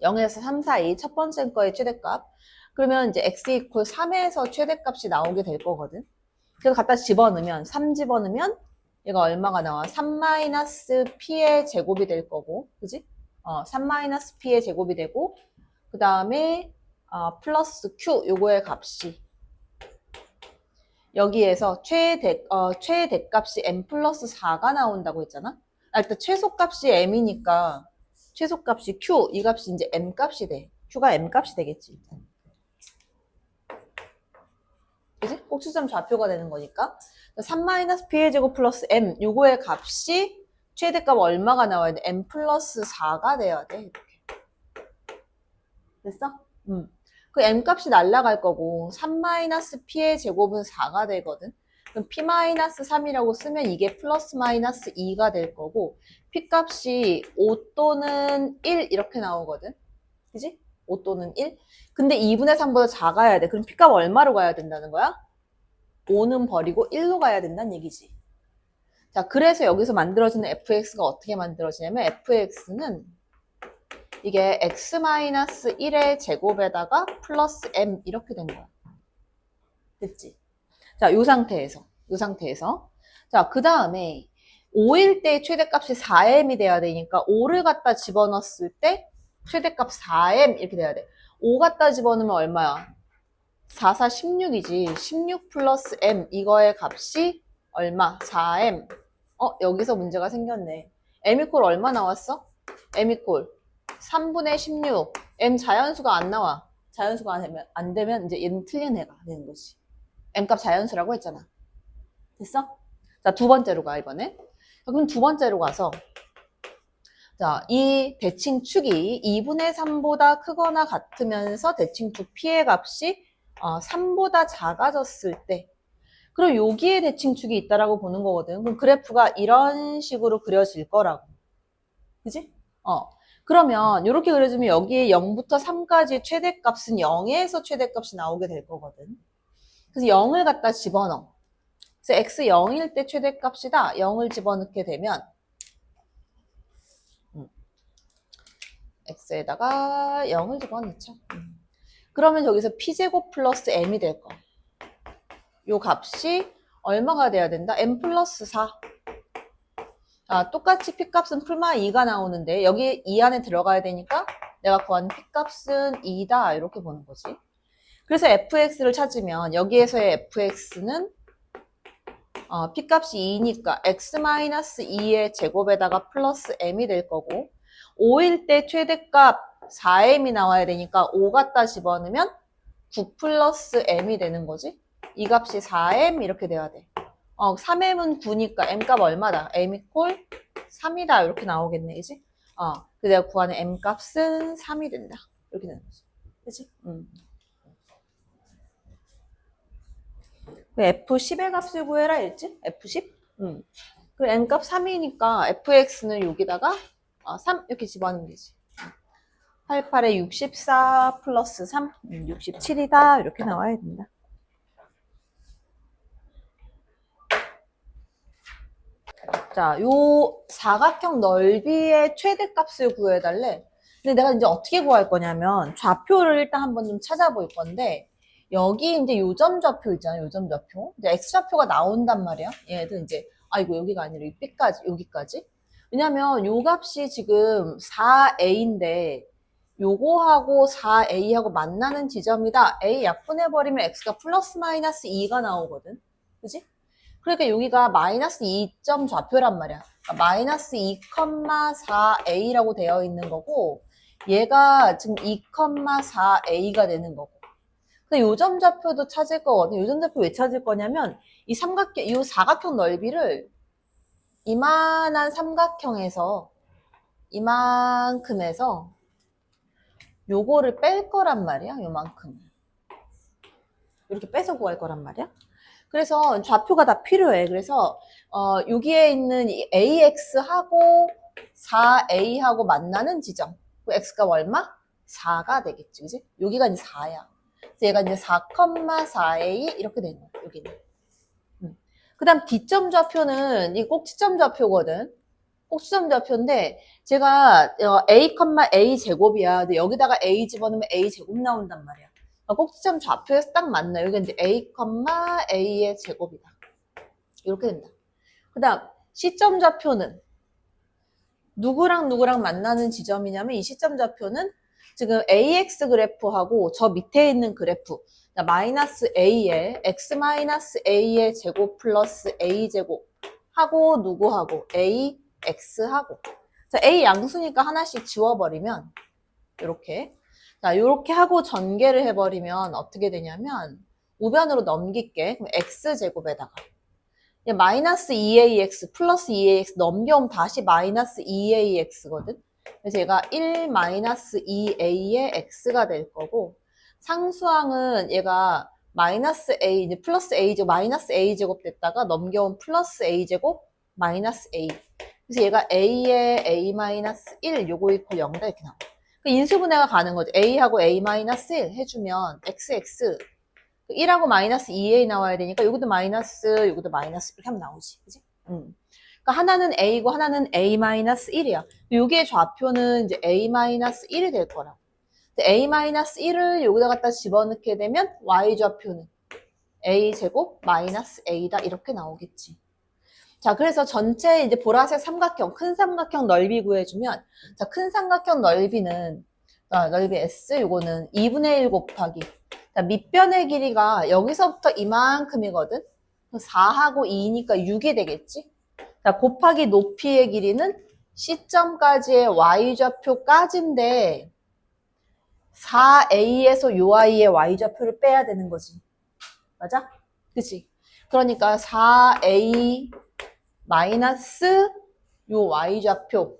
Speaker 1: 0에서 3 사이 첫 번째 거의 최대값. 그러면 이제 x 이퀄 3에서 최대값이 나오게 될 거거든. 그래서 갖다 집어넣으면 3 집어넣으면 얘가 얼마가 나와? 3-p의 제곱이 될 거고. 그지? 3-p의 제곱이 되고 그 다음에 플러스 q 요거의 값이 여기에서 최대값이 m 플러스 4가 나온다고 했잖아? 일단 최소값이 m이니까 최소값이 q, 이 값이 이제 m 값이 돼. q가 m 값이 되겠지. 그지? 꼭지점 좌표가 되는 거니까. 3-p의 제곱 플러스 m, 요거의 값이 최대값 얼마가 나와야 돼? m 플러스 4가 돼야 돼. 이렇게. 됐어? 그 m 값이 날라갈 거고 3-p의 제곱은 4가 되거든. 그럼 p-3이라고 쓰면 이게 플러스 마이너스 2가 될 거고 p 값이 5 또는 1 이렇게 나오거든. 그지? 5 또는 1. 근데 2분의 3보다 작아야 돼. 그럼 p 값 얼마로 가야 된다는 거야? 5는 버리고 1로 가야 된다는 얘기지. 자, 그래서 여기서 만들어지는 fx가 어떻게 만들어지냐면 fx는 이게 x-1의 제곱에다가 플러스 m 이렇게 된 거야. 됐지? 자, 요 상태에서. 자, 그 다음에 5일 때 최대값이 4m이 돼야 되니까 5를 갖다 집어넣었을 때 최대값 4m 이렇게 돼야 돼. 5 갖다 집어넣으면 얼마야? 4, 4, 16이지. 16 플러스 m 이거의 값이 얼마? 4m. 여기서 문제가 생겼네. m 이퀄 얼마 나왔어? m 이퀄 3분의 16. m 자연수가 안 나와. 자연수가 안 되면 이제 얘는 틀린 애가 되는 거지. m 값 자연수라고 했잖아. 됐어? 자, 두 번째로 가, 이번에. 그럼 두 번째로 가서, 자, 이 대칭축이 2분의 3보다 크거나 같으면서 대칭축 p의 값이 3보다 작아졌을 때, 그럼 여기에 대칭축이 있다라고 보는 거거든. 그럼 그래프가 이런 식으로 그려질 거라고. 그지? 그러면 이렇게 그려주면 여기에 0부터 3까지 최대값은 0에서 최대값이 나오게 될 거거든. 그래서 0을 갖다 집어넣어. 그래서 x 0일 때 최대값이다. 0을 집어넣게 되면 x에다가 0을 집어넣죠. 그러면 여기서 p제곱 플러스 m이 될 거야. 요 값이 얼마가 돼야 된다? m 플러스 4. 똑같이 p값은 풀마 2가 나오는데 여기 2 안에 들어가야 되니까 내가 구한 p값은 2다 이렇게 보는 거지. 그래서 fx를 찾으면 여기에서의 fx는 p값이 2니까 x-2의 제곱에다가 플러스 m이 될 거고 5일 때 최대값 4m이 나와야 되니까 5 갖다 집어넣으면 9 플러스 m이 되는 거지. 이 값이 4m 이렇게 돼야 돼. 3m은 9니까 m값 얼마다? m 이퀄 3이다 이렇게 나오겠네, 그지? 그래서 내가 구하는 m값은 3이 된다. 이렇게 되는 거지. 그지? F10의 값을 구해라 했지? F10? 그 n값 3이니까 fx는 여기다가 3 이렇게 집어넣으면 되지. 88에 64 플러스 3, 67이다 이렇게 나와야 된다. 자, 요 사각형 넓이의 최대값을 구해달래. 근데 내가 이제 어떻게 구할 거냐면 좌표를 일단 한번 좀 찾아볼 건데 여기 이제 요점 좌표 있잖아요. 요점 좌표. 이제 x 좌표가 나온단 말이야. 얘도 이제 아이고 여기가 아니라 이 B까지 여기까지. 왜냐면 요 값이 지금 4a인데 요거하고 4a하고 만나는 지점이다. a 약분해버리면 x가 플러스 마이너스 2가 나오거든. 그지? 그러니까 여기가 마이너스 2점 좌표란 말이야. 그러니까 마이너스 2,4a라고 되어 있는 거고 얘가 지금 2,4a가 되는 거고. 근데 요점 좌표도 찾을 거거든. 요점 좌표 왜 찾을 거냐면 이 사각형 넓이를 이만한 삼각형에서 이만큼에서 요거를 뺄 거란 말이야. 요만큼. 이렇게 빼서 구할 거란 말이야. 그래서 좌표가 다 필요해. 그래서 여기에 있는 이 AX하고 4A하고 만나는 지점. 그 X가 얼마? 4가 되겠지. 그지? 여기가 이제 4야. 그래서 얘가 이제 4,4A 이렇게 되는 거야. 여기는. 그 다음 D점 좌표는 이 꼭지점 좌표거든. 꼭지점 좌표인데 제가 A, 제곱이야. 근데 여기다가 A 집어넣으면 A 제곱 나온단 말이야. 꼭지점 좌표에서 딱 맞나. 여기 이제 A, A의 제곱이다. 이렇게 된다. 그 다음 C점 좌표는 누구랑 누구랑 만나는 지점이냐면 이 C점 좌표는 지금 AX 그래프하고 저 밑에 있는 그래프 자, 마이너스 a에 x 마이너스 a의 제곱 플러스 a 제곱 하고 누구하고 a x하고 자, a 양수니까 하나씩 지워버리면 이렇게 자, 요렇게 하고 전개를 해버리면 어떻게 되냐면 우변으로 넘길게. 그럼 x제곱에다가 마이너스 2ax 플러스 2ax 넘겨오면 다시 마이너스 2ax거든. 그래서 얘가 1 마이너스 2a의 x가 될 거고 상수항은 얘가 마이너스 a, 이제 플러스 a제곱, 마이너스 a제곱 됐다가 넘겨온 플러스 a제곱 마이너스 a. 그래서 얘가 a의 a 마이너스 1 요거 이퀄 0다 이렇게 나와. 인수분해가 가는 거죠. a하고 a 마이너스 1 해주면 xx 1하고 마이너스 2a 나와야 되니까 여기도 마이너스 이렇게 하면 나오지. 그지? 그러니까 하나는 a고 하나는 a 마이너스 1이야. 여기의 좌표는 이제 a 마이너스 1이 될 거라고. a 마이너스 1을 여기다 갖다 집어넣게 되면 y 좌표는 a 제곱 마이너스 a다 이렇게 나오겠지. 자, 그래서 전체 이제 보라색 삼각형, 큰 삼각형 넓이 구해주면, 자, 큰 삼각형 넓이는, 넓이 S, 요거는 2분의 1 곱하기. 자, 밑변의 길이가 여기서부터 이만큼이거든? 4하고 2니까 6이 되겠지? 자, 곱하기 높이의 길이는 C점까지의 Y좌표까지인데, 4A에서 요 I의 Y좌표를 빼야 되는 거지. 맞아? 그치? 그러니까 4A 마이너스 요 y좌표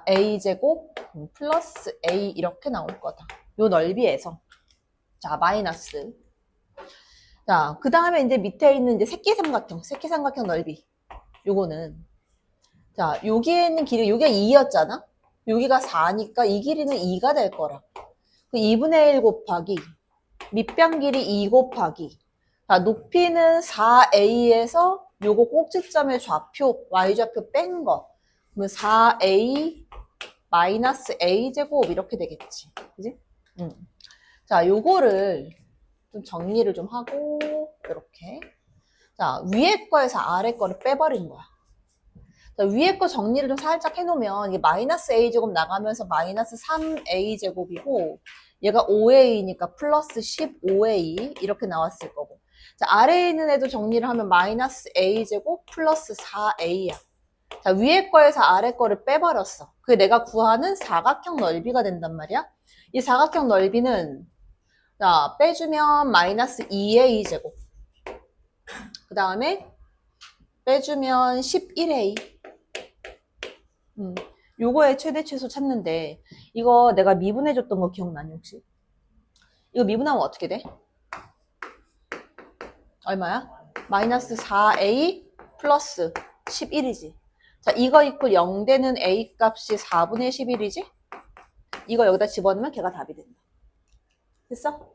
Speaker 1: a제곱 플러스 a 이렇게 나올 거다. 요 넓이에서 자 마이너스 자 그 다음에 이제 밑에 있는 이제 새끼삼각형 넓이 요거는 자 여기에 있는 길이 여기가 2였잖아. 여기가 4니까 이 길이는 2가 될 거라. 그 2분의 1 곱하기 밑변 길이 2 곱하기 자 높이는 4a에서 요거 꼭지점의 좌표, y좌표 뺀 거. 그러면 4a 마이너스 a제곱 이렇게 되겠지. 그지? 자, 요거를 좀 정리를 좀 하고 이렇게. 자, 위에 거에서 아래 거를 빼버린 거야. 자, 위에 거 정리를 좀 살짝 해놓으면 이게 마이너스 a제곱 나가면서 마이너스 3a제곱이고 얘가 5a니까 플러스 15a 이렇게 나왔을 거고 자, 아래에 있는 애도 정리를 하면 마이너스 a제곱 플러스 4a야. 자, 위에 거에서 아래 거를 빼버렸어. 그게 내가 구하는 사각형 넓이가 된단 말이야. 이 사각형 넓이는 자, 빼주면 마이너스 2a제곱 그 다음에 빼주면 11a 요거의 최대 최소 찾는데 이거 내가 미분해줬던 거 기억나니 혹시? 이거 미분하면 어떻게 돼? 얼마야? 마이너스 4a 플러스 11이지. 자, 이거 이퀄 0 되는 a 값이 4분의 11이지? 이거 여기다 집어넣으면 걔가 답이 된다. 됐어?